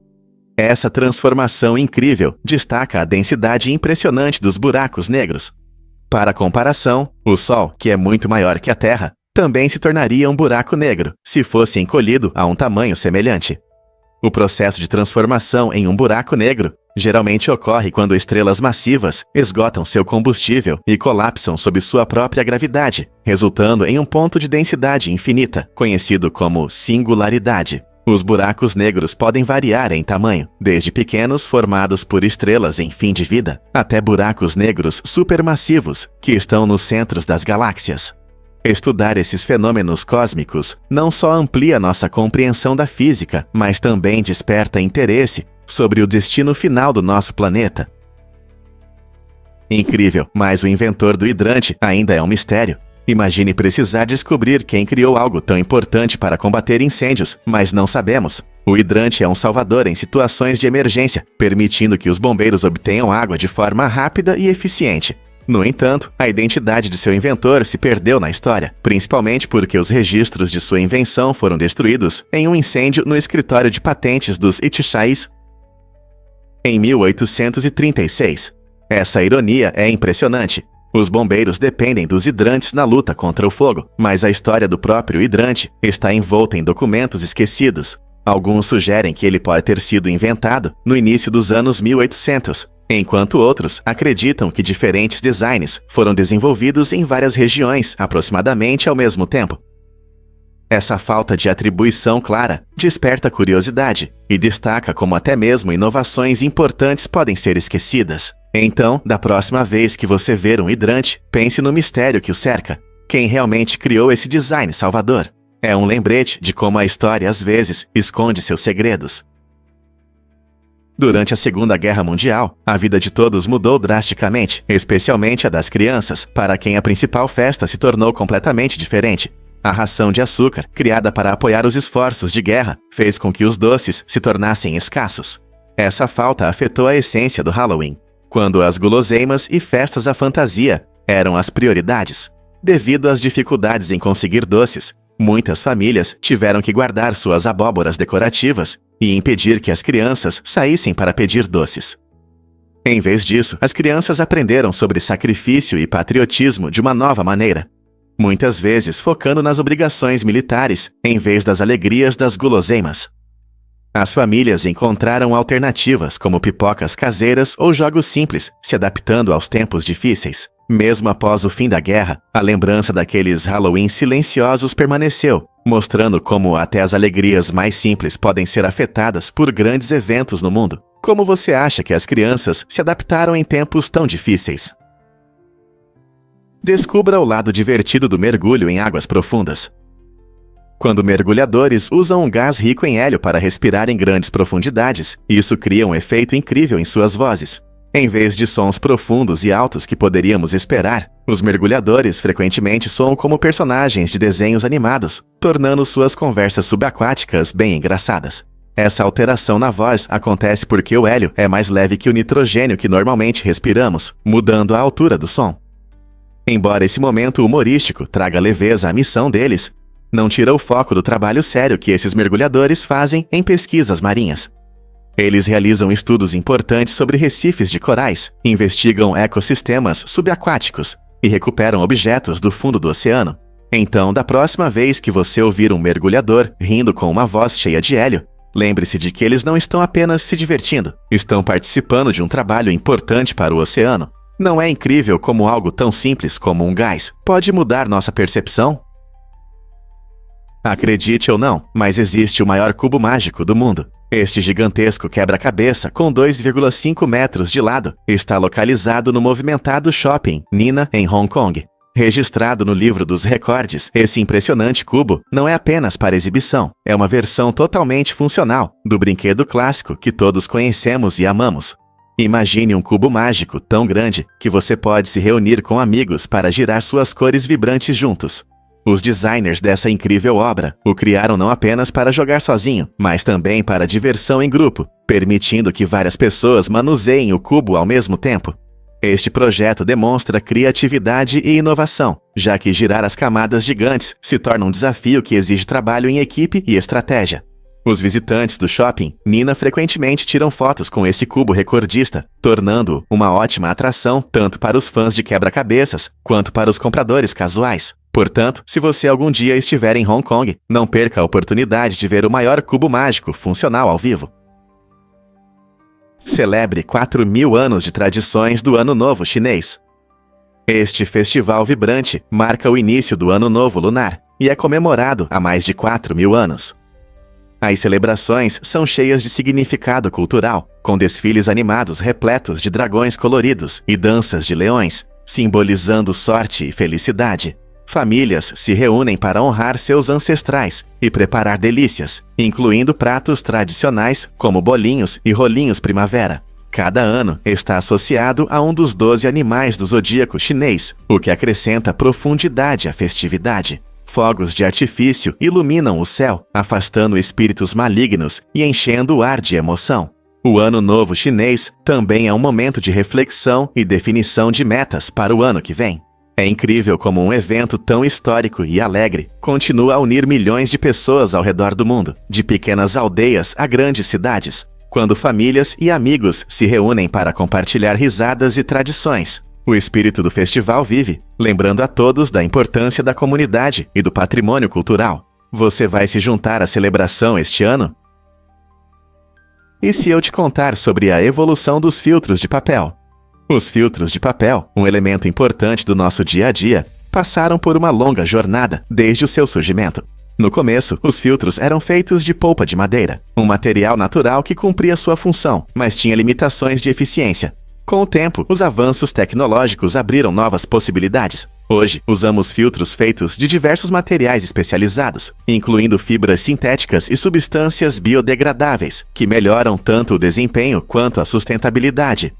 Speaker 1: Essa transformação incrível destaca a densidade impressionante dos buracos negros. Para comparação, o Sol, que é muito maior que a Terra, também se tornaria um buraco negro se fosse encolhido a um tamanho semelhante. O processo de transformação em um buraco negro geralmente ocorre quando estrelas massivas esgotam seu combustível e colapsam sob sua própria gravidade, resultando em um ponto de densidade infinita, conhecido como singularidade. Os buracos negros podem variar em tamanho, desde pequenos formados por estrelas em fim de vida, até buracos negros supermassivos que estão nos centros das galáxias. Estudar esses fenômenos cósmicos não só amplia nossa compreensão da física, mas também desperta interesse sobre o destino final do nosso planeta. Incrível, mas o inventor do hidrante ainda é um mistério. Imagine precisar descobrir quem criou algo tão importante para combater incêndios, mas não sabemos. O hidrante é um salvador em situações de emergência, permitindo que os bombeiros obtenham água de forma rápida e eficiente. No entanto, a identidade de seu inventor se perdeu na história, principalmente porque os registros de sua invenção foram destruídos em um incêndio no escritório de patentes dos Itchais em 1836. Essa ironia é impressionante. Os bombeiros dependem dos hidrantes na luta contra o fogo, mas a história do próprio hidrante está envolta em documentos esquecidos. Alguns sugerem que ele pode ter sido inventado no início dos anos 1800, enquanto outros acreditam que diferentes designs foram desenvolvidos em várias regiões aproximadamente ao mesmo tempo. Essa falta de atribuição clara desperta curiosidade e destaca como até mesmo inovações importantes podem ser esquecidas. Então, da próxima vez que você ver um hidrante, pense no mistério que o cerca. Quem realmente criou esse design salvador? É um lembrete de como a história, às vezes, esconde seus segredos. Durante a Segunda Guerra Mundial, a vida de todos mudou drasticamente, especialmente a das crianças, para quem a principal festa se tornou completamente diferente. A ração de açúcar, criada para apoiar os esforços de guerra, fez com que os doces se tornassem escassos. Essa falta afetou a essência do Halloween, quando as guloseimas e festas à fantasia eram as prioridades. Devido às dificuldades em conseguir doces, muitas famílias tiveram que guardar suas abóboras decorativas e impedir que as crianças saíssem para pedir doces. Em vez disso, as crianças aprenderam sobre sacrifício e patriotismo de uma nova maneira, muitas vezes focando nas obrigações militares em vez das alegrias das guloseimas. As famílias encontraram alternativas como pipocas caseiras ou jogos simples, se adaptando aos tempos difíceis. Mesmo após o fim da guerra, a lembrança daqueles Halloween silenciosos permaneceu, mostrando como até as alegrias mais simples podem ser afetadas por grandes eventos no mundo. Como você acha que as crianças se adaptaram em tempos tão difíceis? Descubra o lado divertido do mergulho em águas profundas. Quando mergulhadores usam um gás rico em hélio para respirar em grandes profundidades, isso cria um efeito incrível em suas vozes. Em vez de sons profundos e altos que poderíamos esperar, os mergulhadores frequentemente soam como personagens de desenhos animados, tornando suas conversas subaquáticas bem engraçadas. Essa alteração na voz acontece porque o hélio é mais leve que o nitrogênio que normalmente respiramos, mudando a altura do som. Embora esse momento humorístico traga leveza à missão deles, não tira o foco do trabalho sério que esses mergulhadores fazem em pesquisas marinhas. Eles realizam estudos importantes sobre recifes de corais, investigam ecossistemas subaquáticos e recuperam objetos do fundo do oceano. Então, da próxima vez que você ouvir um mergulhador rindo com uma voz cheia de hélio, lembre-se de que eles não estão apenas se divertindo, estão participando de um trabalho importante para o oceano. Não é incrível como algo tão simples como um gás pode mudar nossa percepção? Acredite ou não, mas existe o maior cubo mágico do mundo. Este gigantesco quebra-cabeça, com 2,5 metros de lado, está localizado no movimentado shopping Nina, em Hong Kong. Registrado no livro dos recordes, esse impressionante cubo não é apenas para exibição, é uma versão totalmente funcional do brinquedo clássico que todos conhecemos e amamos. Imagine um cubo mágico tão grande que você pode se reunir com amigos para girar suas cores vibrantes juntos. Os designers dessa incrível obra o criaram não apenas para jogar sozinho, mas também para diversão em grupo, permitindo que várias pessoas manuseiem o cubo ao mesmo tempo. Este projeto demonstra criatividade e inovação, já que girar as camadas gigantes se torna um desafio que exige trabalho em equipe e estratégia. Os visitantes do shopping Nina frequentemente tiram fotos com esse cubo recordista, tornando-o uma ótima atração tanto para os fãs de quebra-cabeças quanto para os compradores casuais. Portanto, se você algum dia estiver em Hong Kong, não perca a oportunidade de ver o maior cubo mágico funcional ao vivo. Celebre 4.000 anos de tradições do Ano Novo Chinês. Este festival vibrante marca o início do Ano Novo Lunar e é comemorado há mais de 4.000 anos. As celebrações são cheias de significado cultural, com desfiles animados repletos de dragões coloridos e danças de leões, simbolizando sorte e felicidade. Famílias se reúnem para honrar seus ancestrais e preparar delícias, incluindo pratos tradicionais como bolinhos e rolinhos primavera. Cada ano está associado a um dos 12 animais do zodíaco chinês, o que acrescenta profundidade à festividade. Fogos de artifício iluminam o céu, afastando espíritos malignos e enchendo o ar de emoção. O Ano Novo Chinês também é um momento de reflexão e definição de metas para o ano que vem. É incrível como um evento tão histórico e alegre continua a unir milhões de pessoas ao redor do mundo, de pequenas aldeias a grandes cidades, quando famílias e amigos se reúnem para compartilhar risadas e tradições. O espírito do festival vive, lembrando a todos da importância da comunidade e do patrimônio cultural. Você vai se juntar à celebração este ano? E se eu te contar sobre a evolução dos filtros de papel? Os filtros de papel, um elemento importante do nosso dia a dia, passaram por uma longa jornada desde o seu surgimento. No começo, os filtros eram feitos de polpa de madeira, um material natural que cumpria sua função, mas tinha limitações de eficiência. Com o tempo, os avanços tecnológicos abriram novas possibilidades. Hoje, usamos filtros feitos de diversos materiais especializados, incluindo fibras sintéticas e substâncias biodegradáveis, que melhoram tanto o desempenho quanto a sustentabilidade.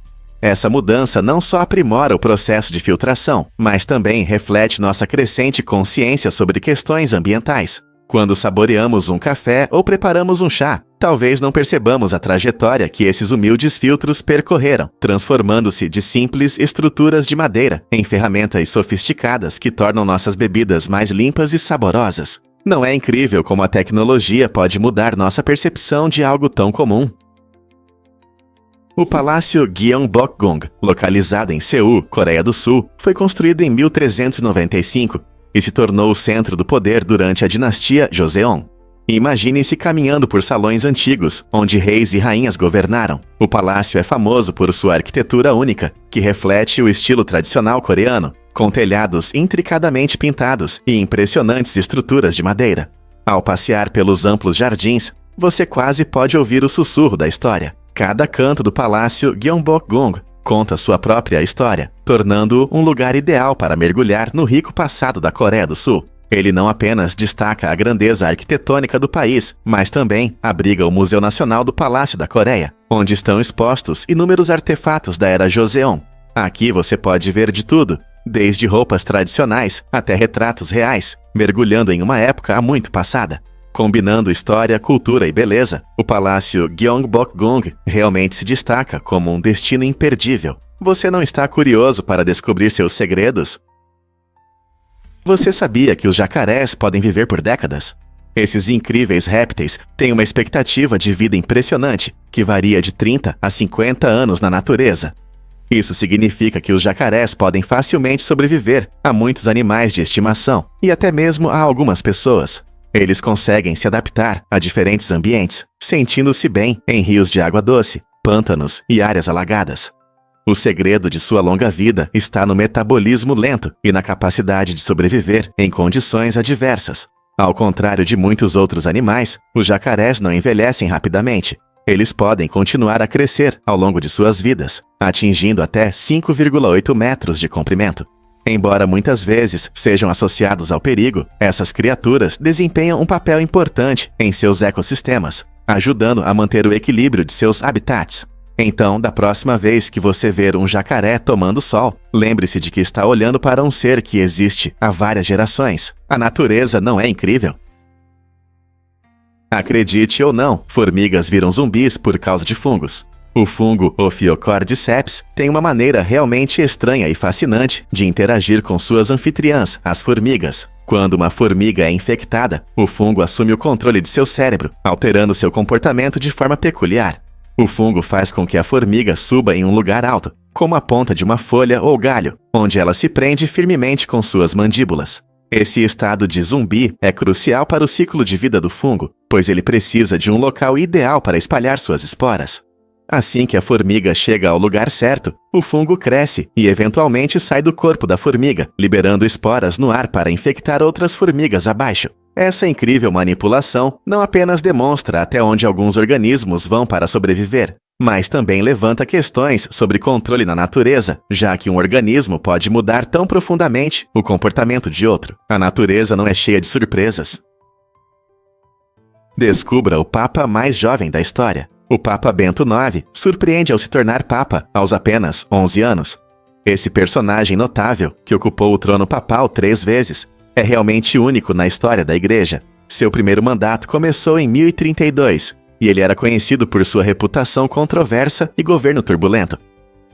Speaker 1: Essa mudança não só aprimora o processo de filtração, mas também reflete nossa crescente consciência sobre questões ambientais. Quando saboreamos um café ou preparamos um chá, talvez não percebamos a trajetória que esses humildes filtros percorreram, transformando-se de simples estruturas de madeira em ferramentas sofisticadas que tornam nossas bebidas mais limpas e saborosas. Não é incrível como a tecnologia pode mudar nossa percepção de algo tão comum? O Palácio Gyeongbokgung, localizado em Seul, Coreia do Sul, foi construído em 1395 e se tornou o centro do poder durante a dinastia Joseon. Imagine-se caminhando por salões antigos, onde reis e rainhas governaram. O palácio é famoso por sua arquitetura única, que reflete o estilo tradicional coreano, com telhados intricadamente pintados e impressionantes estruturas de madeira. Ao passear pelos amplos jardins, você quase pode ouvir o sussurro da história. Cada canto do palácio Gyeongbokgung conta sua própria história, tornando-o um lugar ideal para mergulhar no rico passado da Coreia do Sul. Ele não apenas destaca a grandeza arquitetônica do país, mas também abriga o Museu Nacional do Palácio da Coreia, onde estão expostos inúmeros artefatos da era Joseon. Aqui você pode ver de tudo, desde roupas tradicionais até retratos reais, mergulhando em uma época há muito passada. Combinando história, cultura e beleza, o Palácio Gyeongbokgung realmente se destaca como um destino imperdível. Você não está curioso para descobrir seus segredos? Você sabia que os jacarés podem viver por décadas? Esses incríveis répteis têm uma expectativa de vida impressionante, que varia de 30 a 50 anos na natureza. Isso significa que os jacarés podem facilmente sobreviver a muitos animais de estimação e até mesmo a algumas pessoas. Eles conseguem se adaptar a diferentes ambientes, sentindo-se bem em rios de água doce, pântanos e áreas alagadas. O segredo de sua longa vida está no metabolismo lento e na capacidade de sobreviver em condições adversas. Ao contrário de muitos outros animais, os jacarés não envelhecem rapidamente. Eles podem continuar a crescer ao longo de suas vidas, atingindo até 5,8 metros de comprimento. Embora muitas vezes sejam associados ao perigo, essas criaturas desempenham um papel importante em seus ecossistemas, ajudando a manter o equilíbrio de seus habitats. Então, da próxima vez que você ver um jacaré tomando sol, lembre-se de que está olhando para um ser que existe há várias gerações. A natureza não é incrível? Acredite ou não, formigas viram zumbis por causa de fungos. O fungo Ophiocordyceps tem uma maneira realmente estranha e fascinante de interagir com suas anfitriãs, as formigas. Quando uma formiga é infectada, o fungo assume o controle de seu cérebro, alterando seu comportamento de forma peculiar. O fungo faz com que a formiga suba em um lugar alto, como a ponta de uma folha ou galho, onde ela se prende firmemente com suas mandíbulas. Esse estado de zumbi é crucial para o ciclo de vida do fungo, pois ele precisa de um local ideal para espalhar suas esporas. Assim que a formiga chega ao lugar certo, o fungo cresce e eventualmente sai do corpo da formiga, liberando esporas no ar para infectar outras formigas abaixo. Essa incrível manipulação não apenas demonstra até onde alguns organismos vão para sobreviver, mas também levanta questões sobre controle na natureza, já que um organismo pode mudar tão profundamente o comportamento de outro. A natureza não é cheia de surpresas. Descubra o Papa mais jovem da história. O Papa Bento IX surpreende ao se tornar Papa aos apenas 11 anos. Esse personagem notável, que ocupou o trono papal 3 vezes, é realmente único na história da Igreja. Seu primeiro mandato começou em 1032, e ele era conhecido por sua reputação controversa e governo turbulento.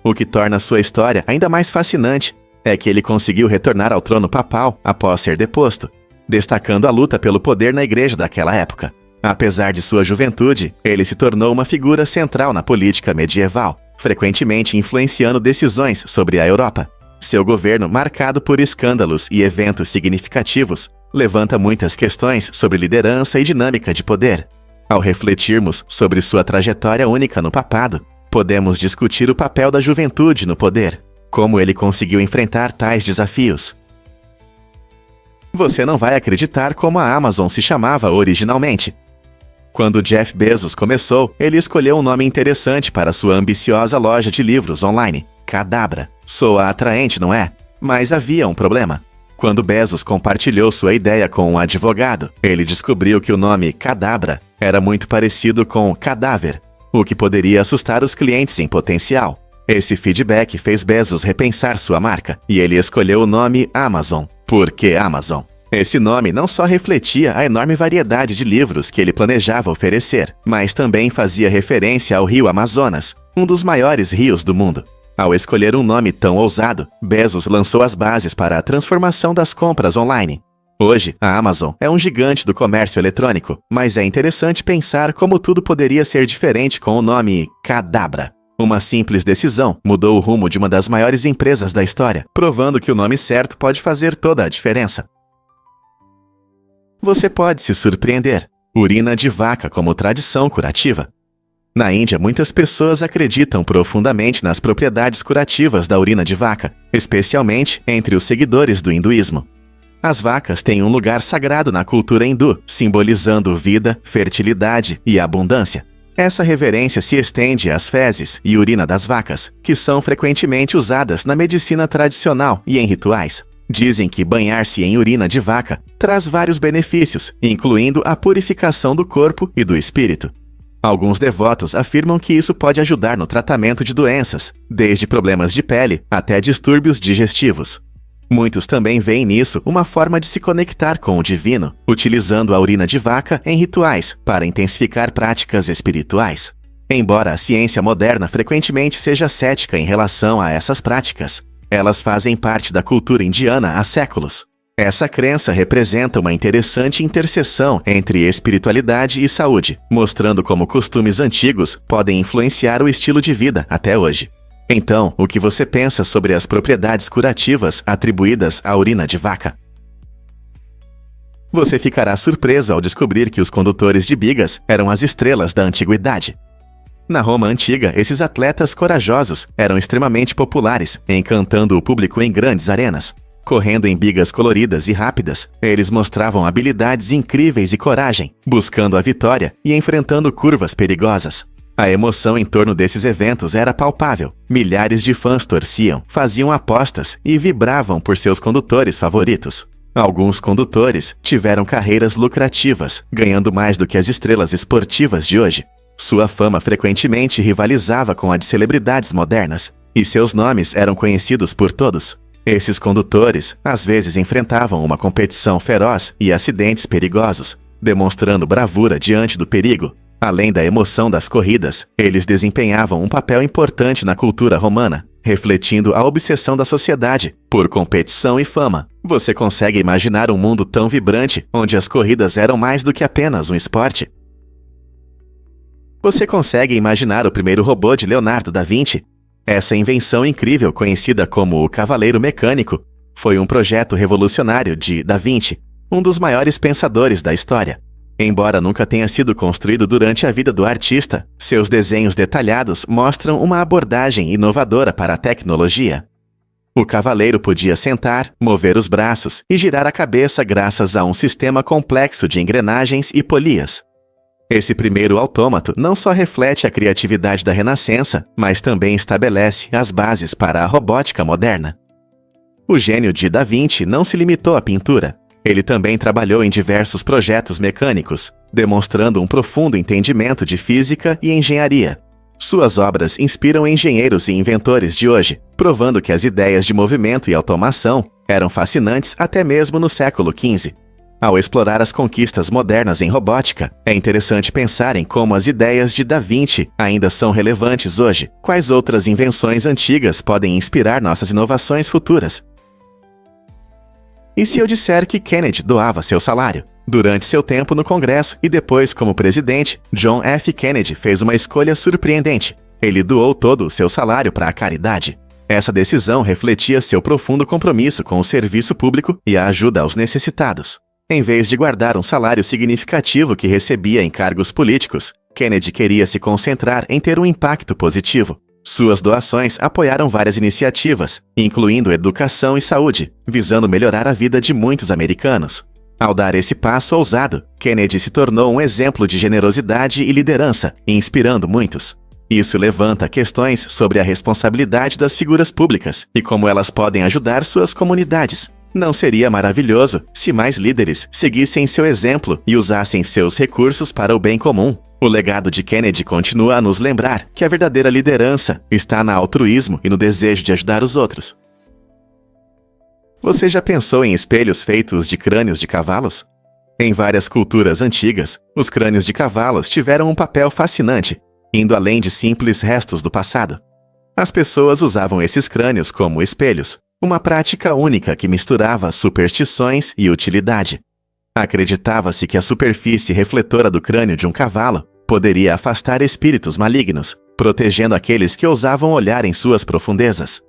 Speaker 1: O que torna sua história ainda mais fascinante é que ele conseguiu retornar ao trono papal após ser deposto, destacando a luta pelo poder na Igreja daquela época. Apesar de sua juventude, ele se tornou uma figura central na política medieval, frequentemente influenciando decisões sobre a Europa. Seu governo, marcado por escândalos e eventos significativos, levanta muitas questões sobre liderança e dinâmica de poder. Ao refletirmos sobre sua trajetória única no papado, podemos discutir o papel da juventude no poder, como ele conseguiu enfrentar tais desafios. Você não vai acreditar como a Amazon se chamava originalmente. Quando Jeff Bezos começou, ele escolheu um nome interessante para sua ambiciosa loja de livros online, Cadabra. Soa atraente, não é? Mas havia um problema. Quando Bezos compartilhou sua ideia com um advogado, ele descobriu que o nome Cadabra era muito parecido com cadáver, o que poderia assustar os clientes em potencial. Esse feedback fez Bezos repensar sua marca, e ele escolheu o nome Amazon. Por que Amazon? Esse nome não só refletia a enorme variedade de livros que ele planejava oferecer, mas também fazia referência ao rio Amazonas, um dos maiores rios do mundo. Ao escolher um nome tão ousado, Bezos lançou as bases para a transformação das compras online. Hoje, a Amazon é um gigante do comércio eletrônico, mas é interessante pensar como tudo poderia ser diferente com o nome Cadabra. Uma simples decisão mudou o rumo de uma das maiores empresas da história, provando que o nome certo pode fazer toda a diferença. Você pode se surpreender. urina de vaca como tradição curativa. Na Índia, muitas pessoas acreditam profundamente nas propriedades curativas da urina de vaca, especialmente entre os seguidores do hinduísmo. As vacas têm um lugar sagrado na cultura hindu, simbolizando vida, fertilidade e abundância. Essa reverência se estende às fezes e urina das vacas, que são frequentemente usadas na medicina tradicional e em rituais. Dizem que banhar-se em urina de vaca traz vários benefícios, incluindo a purificação do corpo e do espírito. Alguns devotos afirmam que isso pode ajudar no tratamento de doenças, desde problemas de pele até distúrbios digestivos. Muitos também veem nisso uma forma de se conectar com o divino, utilizando a urina de vaca em rituais para intensificar práticas espirituais. Embora a ciência moderna frequentemente seja cética em relação a essas práticas, elas fazem parte da cultura indiana há séculos. Essa crença representa uma interessante interseção entre espiritualidade e saúde, mostrando como costumes antigos podem influenciar o estilo de vida até hoje. Então, o que você pensa sobre as propriedades curativas atribuídas à urina de vaca? Você ficará surpreso ao descobrir que os condutores de bigas eram as estrelas da antiguidade. Na Roma antiga, esses atletas corajosos eram extremamente populares, encantando o público em grandes arenas. Correndo em bigas coloridas e rápidas, eles mostravam habilidades incríveis e coragem, buscando a vitória e enfrentando curvas perigosas. A emoção em torno desses eventos era palpável. Milhares de fãs torciam, faziam apostas e vibravam por seus condutores favoritos. Alguns condutores tiveram carreiras lucrativas, ganhando mais do que as estrelas esportivas de hoje. Sua fama frequentemente rivalizava com a de celebridades modernas, e seus nomes eram conhecidos por todos. Esses condutores, às vezes, enfrentavam uma competição feroz e acidentes perigosos, demonstrando bravura diante do perigo. Além da emoção das corridas, eles desempenhavam um papel importante na cultura romana, refletindo a obsessão da sociedade por competição e fama. Você consegue imaginar um mundo tão vibrante, onde as corridas eram mais do que apenas um esporte? Você consegue imaginar o primeiro robô de Leonardo da Vinci? Essa invenção incrível, conhecida como o Cavaleiro Mecânico, foi um projeto revolucionário de Da Vinci, um dos maiores pensadores da história. Embora nunca tenha sido construído durante a vida do artista, seus desenhos detalhados mostram uma abordagem inovadora para a tecnologia. O cavaleiro podia sentar, mover os braços e girar a cabeça graças a um sistema complexo de engrenagens e polias. Esse primeiro autômato não só reflete a criatividade da Renascença, mas também estabelece as bases para a robótica moderna. O gênio de Da Vinci não se limitou à pintura. Ele também trabalhou em diversos projetos mecânicos, demonstrando um profundo entendimento de física e engenharia. Suas obras inspiram engenheiros e inventores de hoje, provando que as ideias de movimento e automação eram fascinantes até mesmo no século XV. Ao explorar as conquistas modernas em robótica, é interessante pensar em como as ideias de Da Vinci ainda são relevantes hoje. Quais outras invenções antigas podem inspirar nossas inovações futuras? E se eu disser que Kennedy doava seu salário? Durante seu tempo no Congresso e depois como presidente, John F. Kennedy fez uma escolha surpreendente. Ele doou todo o seu salário para a caridade. Essa decisão refletia seu profundo compromisso com o serviço público e a ajuda aos necessitados. Em vez de guardar um salário significativo que recebia em cargos políticos, Kennedy queria se concentrar em ter um impacto positivo. Suas doações apoiaram várias iniciativas, incluindo educação e saúde, visando melhorar a vida de muitos americanos. Ao dar esse passo ousado, Kennedy se tornou um exemplo de generosidade e liderança, inspirando muitos. Isso levanta questões sobre a responsabilidade das figuras públicas e como elas podem ajudar suas comunidades. Não seria maravilhoso se mais líderes seguissem seu exemplo e usassem seus recursos para o bem comum? O legado de Kennedy continua a nos lembrar que a verdadeira liderança está no altruísmo e no desejo de ajudar os outros. Você já pensou em espelhos feitos de crânios de cavalos? Em várias culturas antigas, os crânios de cavalos tiveram um papel fascinante, indo além de simples restos do passado. As pessoas usavam esses crânios como espelhos, uma prática única que misturava superstições e utilidade. Acreditava-se que a superfície refletora do crânio de um cavalo poderia afastar espíritos malignos, protegendo aqueles que ousavam olhar em suas profundezas.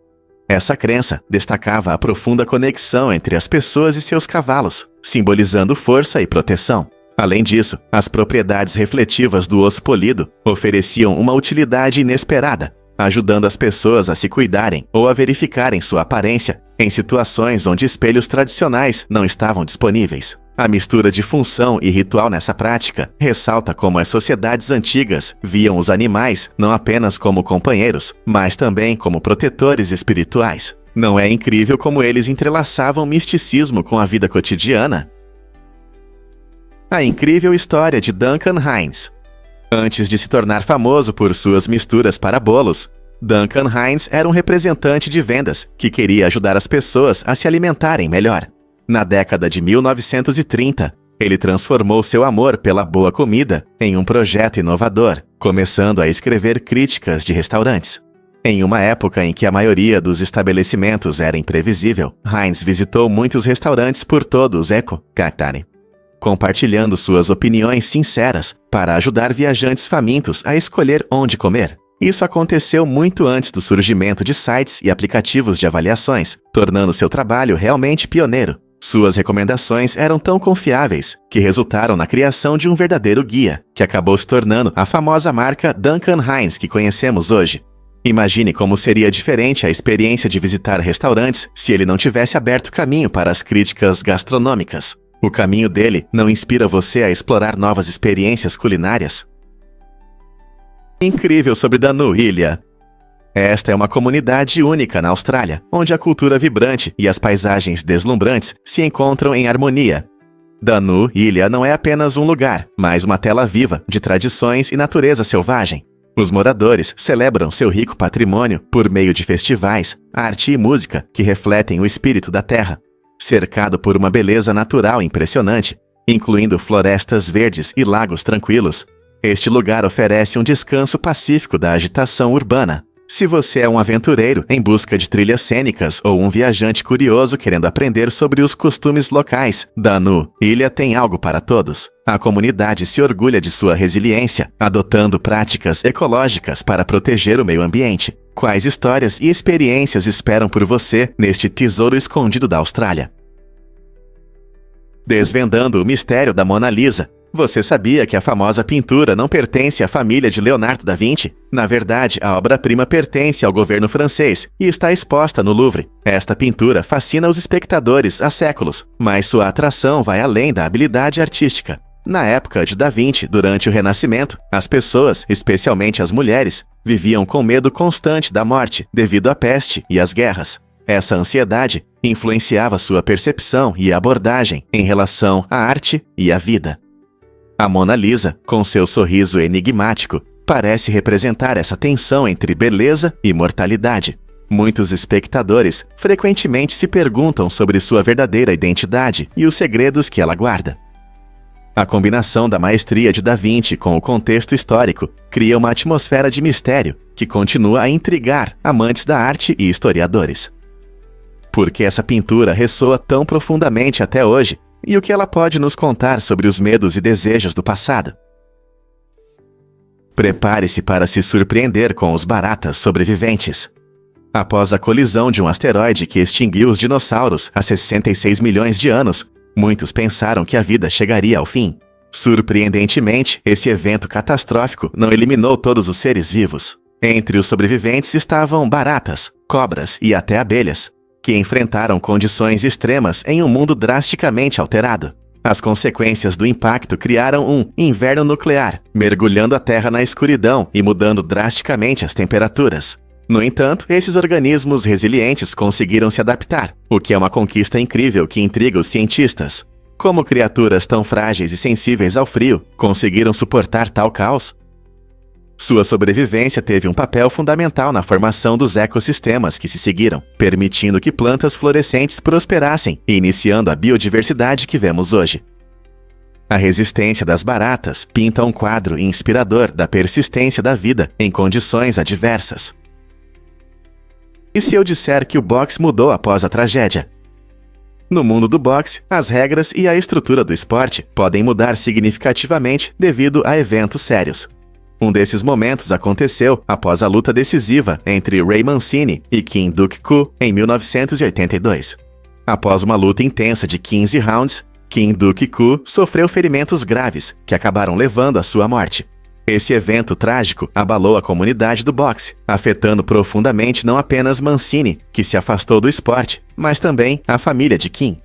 Speaker 1: Essa crença destacava a profunda conexão entre as pessoas e seus cavalos, simbolizando força e proteção. Além disso, as propriedades refletivas do osso polido ofereciam uma utilidade inesperada, ajudando as pessoas a se cuidarem ou a verificarem sua aparência em situações onde espelhos tradicionais não estavam disponíveis. A mistura de função e ritual nessa prática ressalta como as sociedades antigas viam os animais não apenas como companheiros, mas também como protetores espirituais. Não é incrível como eles entrelaçavam misticismo com a vida cotidiana? A incrível história de Duncan Hines. Antes de se tornar famoso por suas misturas para bolos, Duncan Hines era um representante de vendas que queria ajudar as pessoas a se alimentarem melhor. Na década de 1930, ele transformou seu amor pela boa comida em um projeto inovador, começando a escrever críticas de restaurantes. Em uma época em que a maioria dos estabelecimentos era imprevisível, Hines visitou muitos restaurantes por todo o Cactari, compartilhando suas opiniões sinceras para ajudar viajantes famintos a escolher onde comer. Isso aconteceu muito antes do surgimento de sites e aplicativos de avaliações, tornando seu trabalho realmente pioneiro. Suas recomendações eram tão confiáveis que resultaram na criação de um verdadeiro guia, que acabou se tornando a famosa marca Duncan Hines que conhecemos hoje. Imagine como seria diferente a experiência de visitar restaurantes se ele não tivesse aberto caminho para as críticas gastronômicas. O caminho dele não inspira você a explorar novas experiências culinárias? Incrível sobre Danu Ilha. Esta é uma comunidade única na Austrália, onde a cultura vibrante e as paisagens deslumbrantes se encontram em harmonia. Danu Ilha não é apenas um lugar, mas uma tela viva de tradições e natureza selvagem. Os moradores celebram seu rico patrimônio por meio de festivais, arte e música que refletem o espírito da terra. Cercado por uma beleza natural impressionante, incluindo florestas verdes e lagos tranquilos, este lugar oferece um descanso pacífico da agitação urbana. Se você é um aventureiro em busca de trilhas cênicas ou um viajante curioso querendo aprender sobre os costumes locais, Danu Ilha tem algo para todos. A comunidade se orgulha de sua resiliência, adotando práticas ecológicas para proteger o meio ambiente. Quais histórias e experiências esperam por você neste tesouro escondido da Austrália? Desvendando o mistério da Mona Lisa. Você sabia que a famosa pintura não pertence à família de Leonardo da Vinci? Na verdade, a obra-prima pertence ao governo francês e está exposta no Louvre. Esta pintura fascina os espectadores há séculos, mas sua atração vai além da habilidade artística. Na época de Da Vinci, durante o Renascimento, as pessoas, especialmente as mulheres, viviam com medo constante da morte devido à peste e às guerras. Essa ansiedade influenciava sua percepção e abordagem em relação à arte e à vida. A Mona Lisa, com seu sorriso enigmático, parece representar essa tensão entre beleza e mortalidade. Muitos espectadores frequentemente se perguntam sobre sua verdadeira identidade e os segredos que ela guarda. A combinação da maestria de Da Vinci com o contexto histórico cria uma atmosfera de mistério que continua a intrigar amantes da arte e historiadores. Por que essa pintura ressoa tão profundamente até hoje? E o que ela pode nos contar sobre os medos e desejos do passado? Prepare-se para se surpreender com os baratas sobreviventes. Após a colisão de um asteroide que extinguiu os dinossauros há 66 milhões de anos, muitos pensaram que a vida chegaria ao fim. Surpreendentemente, esse evento catastrófico não eliminou todos os seres vivos. Entre os sobreviventes estavam baratas, cobras e até abelhas, que enfrentaram condições extremas em um mundo drasticamente alterado. As consequências do impacto criaram um inverno nuclear, mergulhando a Terra na escuridão e mudando drasticamente as temperaturas. No entanto, esses organismos resilientes conseguiram se adaptar, o que é uma conquista incrível que intriga os cientistas. Como criaturas tão frágeis e sensíveis ao frio conseguiram suportar tal caos? Sua sobrevivência teve um papel fundamental na formação dos ecossistemas que se seguiram, permitindo que plantas florescentes prosperassem e iniciando a biodiversidade que vemos hoje. A resistência das baratas pinta um quadro inspirador da persistência da vida em condições adversas. E se eu disser que o boxe mudou após a tragédia? No mundo do boxe, as regras e a estrutura do esporte podem mudar significativamente devido a eventos sérios. Um desses momentos aconteceu após a luta decisiva entre Ray Mancini e Kim Duk-Koo em 1982. Após uma luta intensa de 15 rounds, Kim Duk-koo sofreu ferimentos graves, que acabaram levando à sua morte. Esse evento trágico abalou a comunidade do boxe, afetando profundamente não apenas Mancini, que se afastou do esporte, mas também a família de Kim.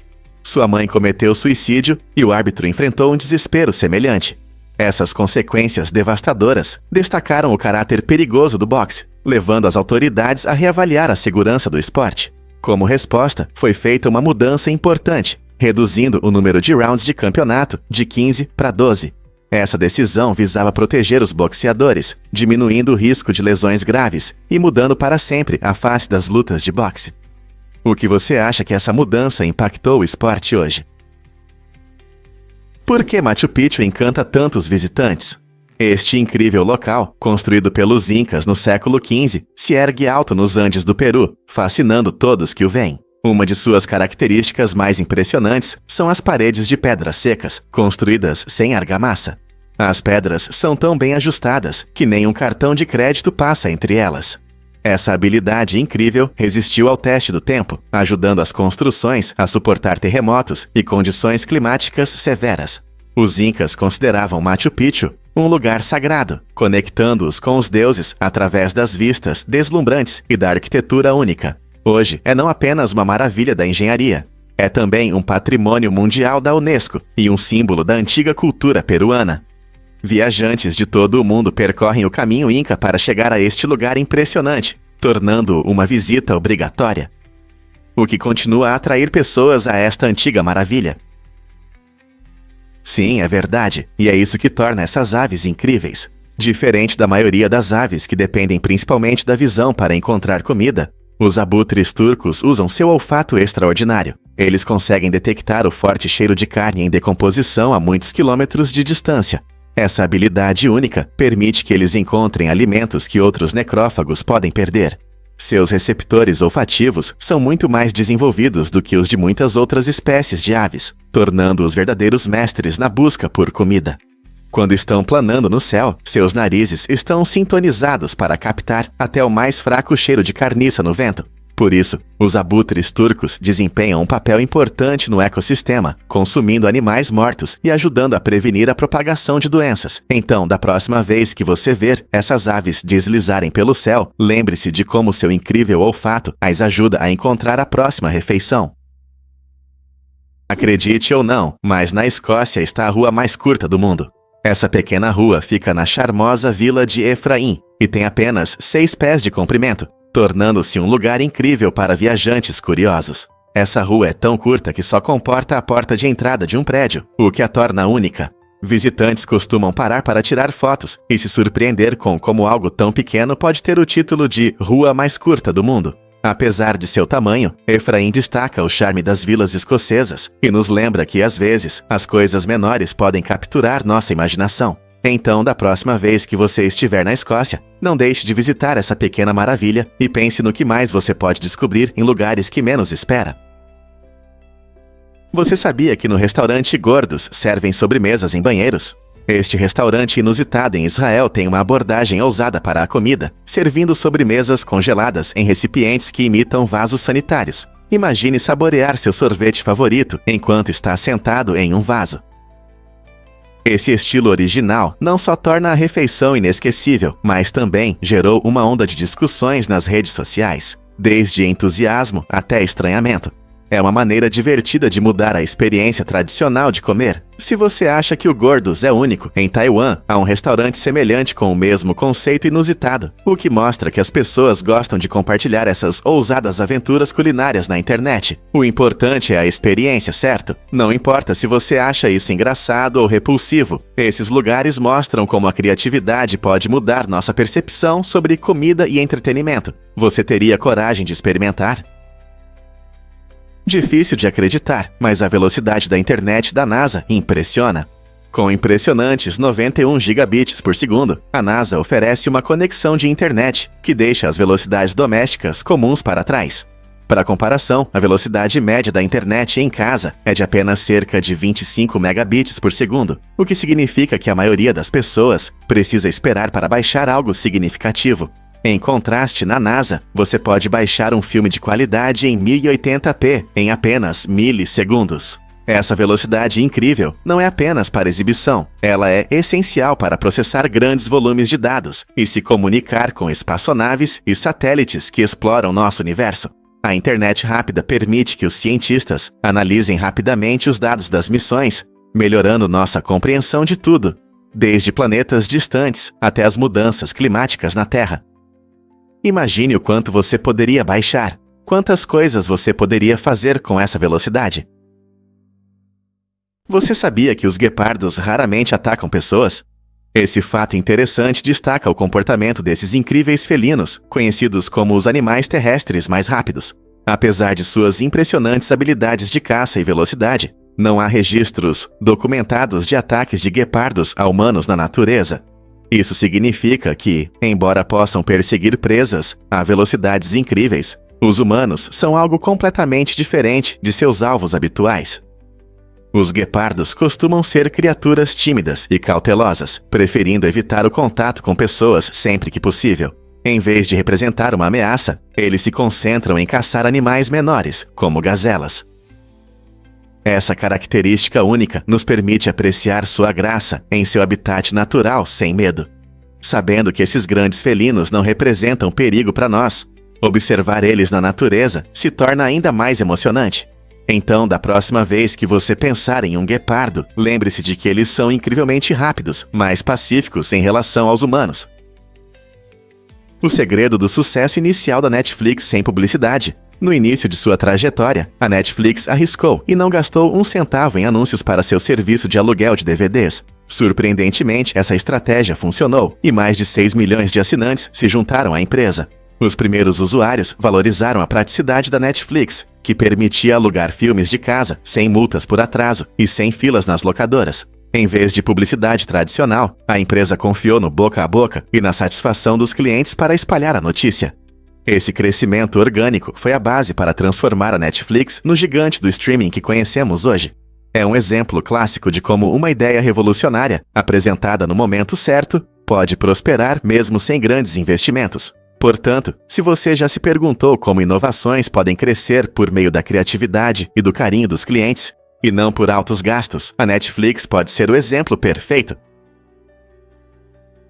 Speaker 1: Sua mãe cometeu suicídio e o árbitro enfrentou um desespero semelhante. Essas consequências devastadoras destacaram o caráter perigoso do boxe, levando as autoridades a reavaliar a segurança do esporte. Como resposta, foi feita uma mudança importante, reduzindo o número de rounds de campeonato de 15 para 12. Essa decisão visava proteger os boxeadores, diminuindo o risco de lesões graves e mudando para sempre a face das lutas de boxe. O que você acha que essa mudança impactou o esporte hoje? Por que Machu Picchu encanta tantos visitantes? Este incrível local, construído pelos Incas no século XV, se ergue alto nos Andes do Peru, fascinando todos que o veem. Uma de suas características mais impressionantes são as paredes de pedras secas, construídas sem argamassa. As pedras são tão bem ajustadas que nem um cartão de crédito passa entre elas. Essa habilidade incrível resistiu ao teste do tempo, ajudando as construções a suportar terremotos e condições climáticas severas. Os Incas consideravam Machu Picchu um lugar sagrado, conectando-os com os deuses através das vistas deslumbrantes e da arquitetura única. Hoje é não apenas uma maravilha da engenharia, é também um patrimônio mundial da Unesco e um símbolo da antiga cultura peruana. Viajantes de todo o mundo percorrem o caminho Inca para chegar a este lugar impressionante, tornando-o uma visita obrigatória. O que continua a atrair pessoas a esta antiga maravilha. Sim, é verdade, e é isso que torna essas aves incríveis. Diferente da maioria das aves que dependem principalmente da visão para encontrar comida, os abutres turcos usam seu olfato extraordinário. Eles conseguem detectar o forte cheiro de carne em decomposição a muitos quilômetros de distância. Essa habilidade única permite que eles encontrem alimentos que outros necrófagos podem perder. Seus receptores olfativos são muito mais desenvolvidos do que os de muitas outras espécies de aves, tornando-os verdadeiros mestres na busca por comida. Quando estão planando no céu, seus narizes estão sintonizados para captar até o mais fraco cheiro de carniça no vento. Por isso, os abutres turcos desempenham um papel importante no ecossistema, consumindo animais mortos e ajudando a prevenir a propagação de doenças. Então, da próxima vez que você ver essas aves deslizarem pelo céu, lembre-se de como seu incrível olfato as ajuda a encontrar a próxima refeição. Acredite ou não, mas na Escócia está a rua mais curta do mundo. Essa pequena rua fica na charmosa vila de Efraim e tem apenas 6 pés de comprimento, tornando-se um lugar incrível para viajantes curiosos. Essa rua é tão curta que só comporta a porta de entrada de um prédio, o que a torna única. Visitantes costumam parar para tirar fotos e se surpreender com como algo tão pequeno pode ter o título de Rua Mais Curta do Mundo. Apesar de seu tamanho, Efraim destaca o charme das vilas escocesas e nos lembra que, às vezes, as coisas menores podem capturar nossa imaginação. Então, da próxima vez que você estiver na Escócia, não deixe de visitar essa pequena maravilha e pense no que mais você pode descobrir em lugares que menos espera. Você sabia que no restaurante Gordos servem sobremesas em banheiros? Este restaurante inusitado em Israel tem uma abordagem ousada para a comida, servindo sobremesas congeladas em recipientes que imitam vasos sanitários. Imagine saborear seu sorvete favorito enquanto está sentado em um vaso. Esse estilo original não só torna a refeição inesquecível, mas também gerou uma onda de discussões nas redes sociais, desde entusiasmo até estranhamento. É uma maneira divertida de mudar a experiência tradicional de comer. Se você acha que o Gordos é único, em Taiwan há um restaurante semelhante com o mesmo conceito inusitado, o que mostra que as pessoas gostam de compartilhar essas ousadas aventuras culinárias na internet. O importante é a experiência, certo? Não importa se você acha isso engraçado ou repulsivo, esses lugares mostram como a criatividade pode mudar nossa percepção sobre comida e entretenimento. Você teria coragem de experimentar? Difícil de acreditar, mas a velocidade da internet da NASA impressiona. Com impressionantes 91 gigabits por segundo, a NASA oferece uma conexão de internet que deixa as velocidades domésticas comuns para trás. Para comparação, a velocidade média da internet em casa é de apenas cerca de 25 megabits por segundo, o que significa que a maioria das pessoas precisa esperar para baixar algo significativo. Em contraste, na NASA, você pode baixar um filme de qualidade em 1080p em apenas milissegundos. Essa velocidade incrível não é apenas para exibição, ela é essencial para processar grandes volumes de dados e se comunicar com espaçonaves e satélites que exploram nosso universo. A internet rápida permite que os cientistas analisem rapidamente os dados das missões, melhorando nossa compreensão de tudo, desde planetas distantes até as mudanças climáticas na Terra. Imagine o quanto você poderia baixar, quantas coisas você poderia fazer com essa velocidade. Você sabia que os guepardos raramente atacam pessoas? Esse fato interessante destaca o comportamento desses incríveis felinos, conhecidos como os animais terrestres mais rápidos. Apesar de suas impressionantes habilidades de caça e velocidade, não há registros documentados de ataques de guepardos a humanos na natureza. Isso significa que, embora possam perseguir presas a velocidades incríveis, os humanos são algo completamente diferente de seus alvos habituais. Os guepardos costumam ser criaturas tímidas e cautelosas, preferindo evitar o contato com pessoas sempre que possível. Em vez de representar uma ameaça, eles se concentram em caçar animais menores, como gazelas. Essa característica única nos permite apreciar sua graça em seu habitat natural sem medo. Sabendo que esses grandes felinos não representam perigo para nós, observar eles na natureza se torna ainda mais emocionante. Então, da próxima vez que você pensar em um guepardo, lembre-se de que eles são incrivelmente rápidos, mas pacíficos em relação aos humanos. O segredo do sucesso inicial da Netflix sem publicidade. No início de sua trajetória, a Netflix arriscou e não gastou um centavo em anúncios para seu serviço de aluguel de DVDs. Surpreendentemente, essa estratégia funcionou e mais de 6 milhões de assinantes se juntaram à empresa. Os primeiros usuários valorizaram a praticidade da Netflix, que permitia alugar filmes de casa sem multas por atraso e sem filas nas locadoras. Em vez de publicidade tradicional, a empresa confiou no boca a boca e na satisfação dos clientes para espalhar a notícia. Esse crescimento orgânico foi a base para transformar a Netflix no gigante do streaming que conhecemos hoje. É um exemplo clássico de como uma ideia revolucionária, apresentada no momento certo, pode prosperar mesmo sem grandes investimentos. Portanto, se você já se perguntou como inovações podem crescer por meio da criatividade e do carinho dos clientes, e não por altos gastos, a Netflix pode ser o exemplo perfeito.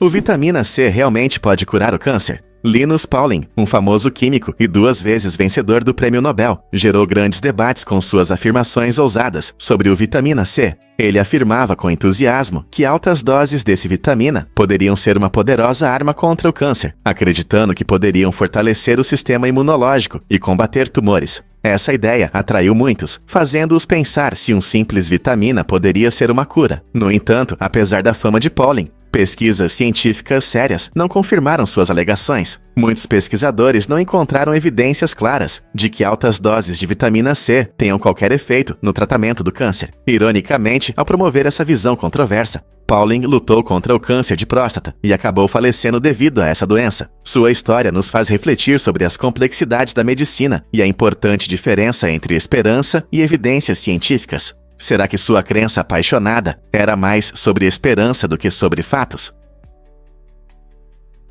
Speaker 1: O vitamina C realmente pode curar o câncer? Linus Pauling, um famoso químico e 2 vezes vencedor do Prêmio Nobel, gerou grandes debates com suas afirmações ousadas sobre o vitamina C. Ele afirmava com entusiasmo que altas doses desse vitamina poderiam ser uma poderosa arma contra o câncer, acreditando que poderiam fortalecer o sistema imunológico e combater tumores. Essa ideia atraiu muitos, fazendo-os pensar se um simples vitamina poderia ser uma cura. No entanto, apesar da fama de Pauling, pesquisas científicas sérias não confirmaram suas alegações. Muitos pesquisadores não encontraram evidências claras de que altas doses de vitamina C tenham qualquer efeito no tratamento do câncer. Ironicamente, ao promover essa visão controversa, Pauling lutou contra o câncer de próstata e acabou falecendo devido a essa doença. Sua história nos faz refletir sobre as complexidades da medicina e a importante diferença entre esperança e evidências científicas. Será que sua crença apaixonada era mais sobre esperança do que sobre fatos?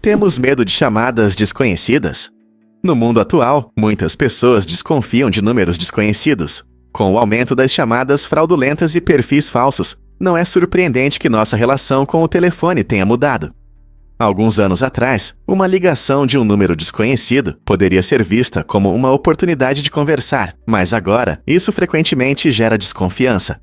Speaker 1: Temos medo de chamadas desconhecidas? No mundo atual, muitas pessoas desconfiam de números desconhecidos. Com o aumento das chamadas fraudulentas e perfis falsos, não é surpreendente que nossa relação com o telefone tenha mudado. Alguns anos atrás, uma ligação de um número desconhecido poderia ser vista como uma oportunidade de conversar, mas agora, isso frequentemente gera desconfiança.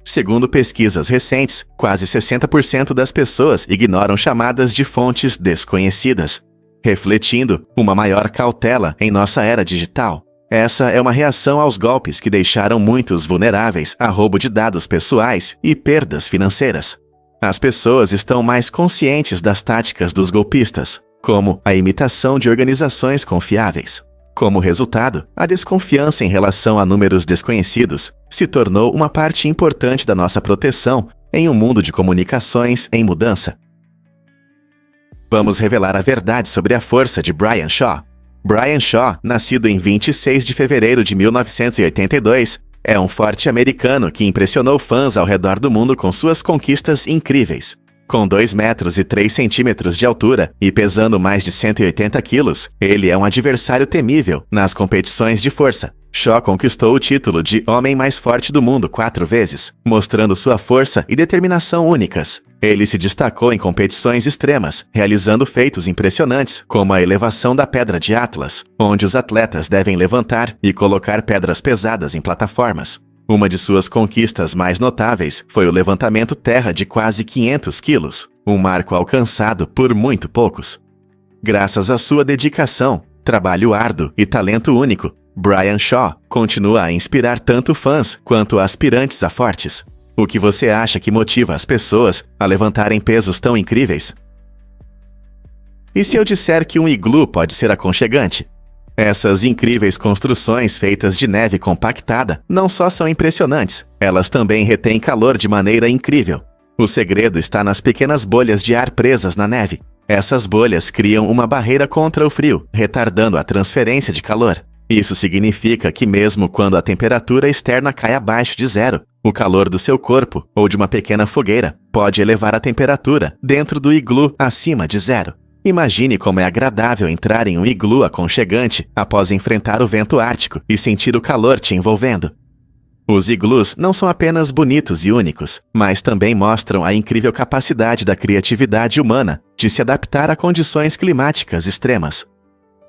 Speaker 1: Segundo pesquisas recentes, quase 60% das pessoas ignoram chamadas de fontes desconhecidas, refletindo uma maior cautela em nossa era digital. Essa é uma reação aos golpes que deixaram muitos vulneráveis a roubo de dados pessoais e perdas financeiras. As pessoas estão mais conscientes das táticas dos golpistas, como a imitação de organizações confiáveis. Como resultado, a desconfiança em relação a números desconhecidos se tornou uma parte importante da nossa proteção em um mundo de comunicações em mudança. Vamos revelar a verdade sobre a força de Brian Shaw. Brian Shaw, nascido em 26 de fevereiro de 1982, é um forte americano que impressionou fãs ao redor do mundo com suas conquistas incríveis. Com 2 metros e 3 centímetros de altura e pesando mais de 180 quilos, ele é um adversário temível nas competições de força. Shaw conquistou o título de homem mais forte do mundo 4 vezes, mostrando sua força e determinação únicas. Ele se destacou em competições extremas, realizando feitos impressionantes, como a elevação da Pedra de Atlas, onde os atletas devem levantar e colocar pedras pesadas em plataformas. Uma de suas conquistas mais notáveis foi o levantamento terra de quase 500 quilos, um marco alcançado por muito poucos. Graças à sua dedicação, trabalho árduo e talento único, Brian Shaw continua a inspirar tanto fãs quanto aspirantes a fortes. O que você acha que motiva as pessoas a levantarem pesos tão incríveis? E se eu disser que um iglu pode ser aconchegante? Essas incríveis construções feitas de neve compactada não só são impressionantes, elas também retêm calor de maneira incrível. O segredo está nas pequenas bolhas de ar presas na neve. Essas bolhas criam uma barreira contra o frio, retardando a transferência de calor. Isso significa que mesmo quando a temperatura externa cai abaixo de zero, o calor do seu corpo ou de uma pequena fogueira pode elevar a temperatura dentro do iglu acima de zero. Imagine como é agradável entrar em um iglu aconchegante após enfrentar o vento ártico e sentir o calor te envolvendo. Os iglus não são apenas bonitos e únicos, mas também mostram a incrível capacidade da criatividade humana de se adaptar a condições climáticas extremas.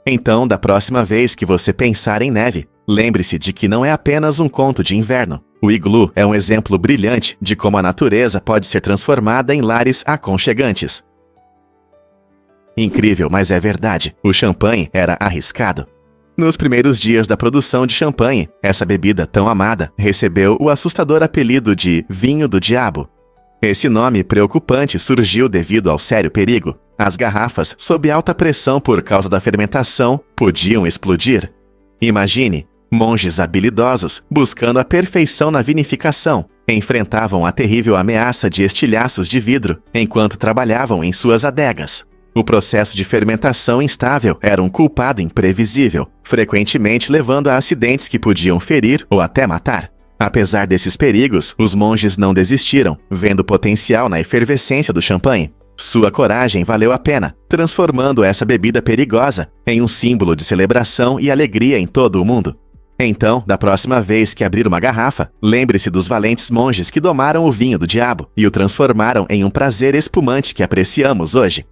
Speaker 1: Então, da próxima vez que você pensar em neve, lembre-se de que não é apenas um conto de inverno. O iglu é um exemplo brilhante de como a natureza pode ser transformada em lares aconchegantes. Incrível, mas é verdade. O champanhe era arriscado. Nos primeiros dias da produção de champanhe, essa bebida tão amada recebeu o assustador apelido de vinho do diabo. Esse nome preocupante surgiu devido ao sério perigo. As garrafas, sob alta pressão por causa da fermentação, podiam explodir. Imagine, monges habilidosos, buscando a perfeição na vinificação, enfrentavam a terrível ameaça de estilhaços de vidro enquanto trabalhavam em suas adegas. O processo de fermentação instável era um culpado imprevisível, frequentemente levando a acidentes que podiam ferir ou até matar. Apesar desses perigos, os monges não desistiram, vendo potencial na efervescência do champanhe. Sua coragem valeu a pena, transformando essa bebida perigosa em um símbolo de celebração e alegria em todo o mundo. Então, da próxima vez que abrir uma garrafa, lembre-se dos valentes monges que domaram o vinho do diabo e o transformaram em um prazer espumante que apreciamos hoje.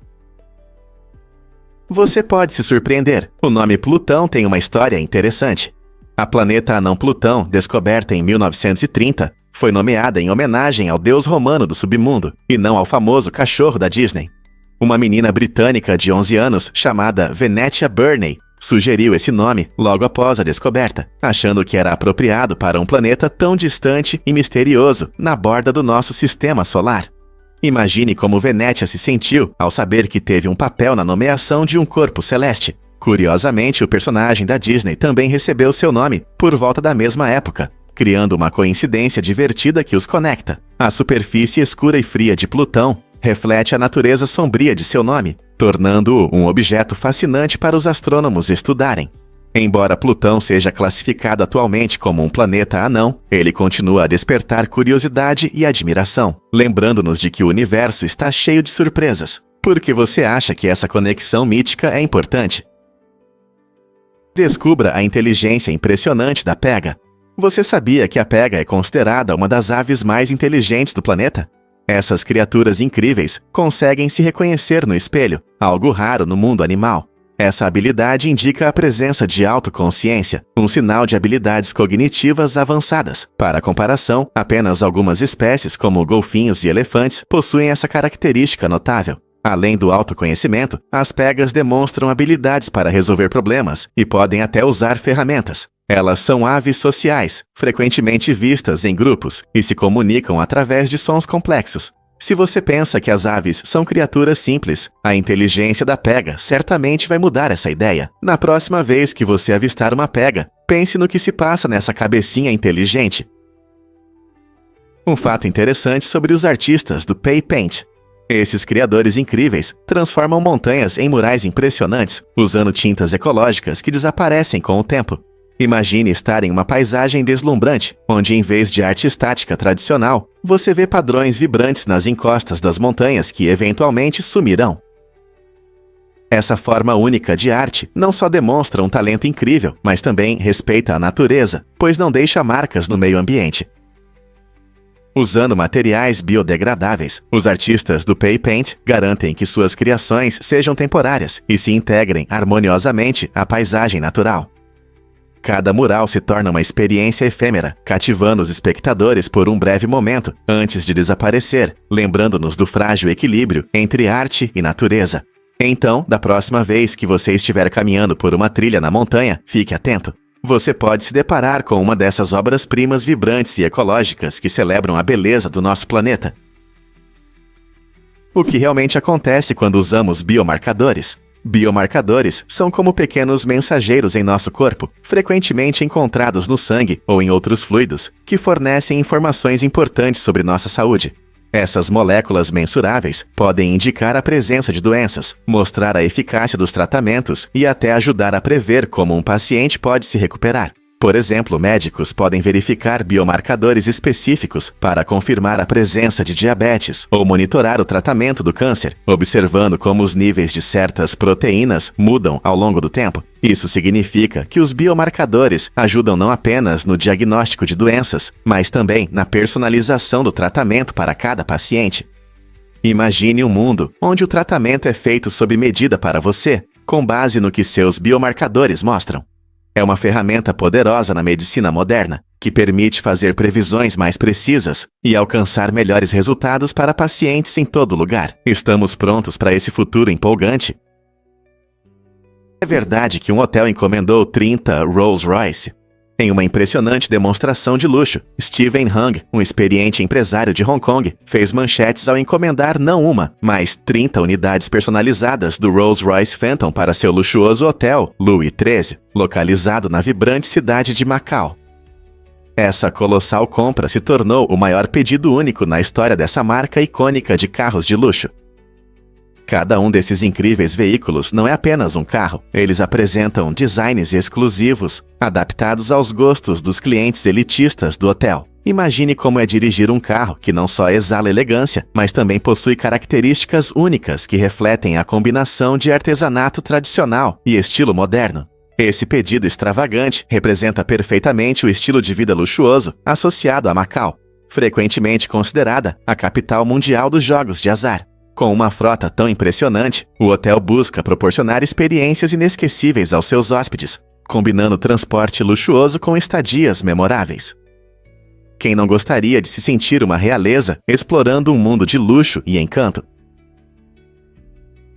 Speaker 1: Você pode se surpreender. O nome Plutão tem uma história interessante. A planeta anã Plutão, descoberta em 1930, foi nomeada em homenagem ao deus romano do submundo, e não ao famoso cachorro da Disney. Uma menina britânica de 11 anos, chamada Venetia Burney, sugeriu esse nome logo após a descoberta, achando que era apropriado para um planeta tão distante e misterioso na borda do nosso sistema solar. Imagine como Venetia se sentiu ao saber que teve um papel na nomeação de um corpo celeste. Curiosamente, o personagem da Disney também recebeu seu nome por volta da mesma época, criando uma coincidência divertida que os conecta. A superfície escura e fria de Plutão reflete a natureza sombria de seu nome, tornando-o um objeto fascinante para os astrônomos estudarem. Embora Plutão seja classificado atualmente como um planeta anão, ele continua a despertar curiosidade e admiração, lembrando-nos de que o universo está cheio de surpresas. Por que você acha que essa conexão mítica é importante? Descubra a inteligência impressionante da pega. Você sabia que a pega é considerada uma das aves mais inteligentes do planeta? Essas criaturas incríveis conseguem se reconhecer no espelho, algo raro no mundo animal. Essa habilidade indica a presença de autoconsciência, um sinal de habilidades cognitivas avançadas. Para comparação, apenas algumas espécies, como golfinhos e elefantes, possuem essa característica notável. Além do autoconhecimento, as pegas demonstram habilidades para resolver problemas e podem até usar ferramentas. Elas são aves sociais, frequentemente vistas em grupos, e se comunicam através de sons complexos. Se você pensa que as aves são criaturas simples, a inteligência da pega certamente vai mudar essa ideia. Na próxima vez que você avistar uma pega, pense no que se passa nessa cabecinha inteligente. Um fato interessante sobre os artistas do Pay Paint. Esses criadores incríveis transformam montanhas em murais impressionantes, usando tintas ecológicas que desaparecem com o tempo. Imagine estar em uma paisagem deslumbrante, onde em vez de arte estática tradicional, você vê padrões vibrantes nas encostas das montanhas que eventualmente sumirão. Essa forma única de arte não só demonstra um talento incrível, mas também respeita a natureza, pois não deixa marcas no meio ambiente. Usando materiais biodegradáveis, os artistas do Pay Paint garantem que suas criações sejam temporárias e se integrem harmoniosamente à paisagem natural. Cada mural se torna uma experiência efêmera, cativando os espectadores por um breve momento antes de desaparecer, lembrando-nos do frágil equilíbrio entre arte e natureza. Então, da próxima vez que você estiver caminhando por uma trilha na montanha, fique atento. Você pode se deparar com uma dessas obras-primas vibrantes e ecológicas que celebram a beleza do nosso planeta. O que realmente acontece quando usamos biomarcadores? Biomarcadores são como pequenos mensageiros em nosso corpo, frequentemente encontrados no sangue ou em outros fluidos, que fornecem informações importantes sobre nossa saúde. Essas moléculas mensuráveis podem indicar a presença de doenças, mostrar a eficácia dos tratamentos e até ajudar a prever como um paciente pode se recuperar. Por exemplo, médicos podem verificar biomarcadores específicos para confirmar a presença de diabetes ou monitorar o tratamento do câncer, observando como os níveis de certas proteínas mudam ao longo do tempo. Isso significa que os biomarcadores ajudam não apenas no diagnóstico de doenças, mas também na personalização do tratamento para cada paciente. Imagine um mundo onde o tratamento é feito sob medida para você, com base no que seus biomarcadores mostram. É uma ferramenta poderosa na medicina moderna, que permite fazer previsões mais precisas e alcançar melhores resultados para pacientes em todo lugar. Estamos prontos para esse futuro empolgante? É verdade que um hotel encomendou 30 Rolls-Royce? Em uma impressionante demonstração de luxo, Steven Hung, um experiente empresário de Hong Kong, fez manchetes ao encomendar não uma, mas 30 unidades personalizadas do Rolls-Royce Phantom para seu luxuoso hotel Louis XIII, localizado na vibrante cidade de Macau. Essa colossal compra se tornou o maior pedido único na história dessa marca icônica de carros de luxo. Cada um desses incríveis veículos não é apenas um carro. Eles apresentam designs exclusivos, adaptados aos gostos dos clientes elitistas do hotel. Imagine como é dirigir um carro que não só exala elegância, mas também possui características únicas que refletem a combinação de artesanato tradicional e estilo moderno. Esse pedido extravagante representa perfeitamente o estilo de vida luxuoso associado a Macau, frequentemente considerada a capital mundial dos jogos de azar. Com uma frota tão impressionante, o hotel busca proporcionar experiências inesquecíveis aos seus hóspedes, combinando transporte luxuoso com estadias memoráveis. Quem não gostaria de se sentir uma realeza explorando um mundo de luxo e encanto?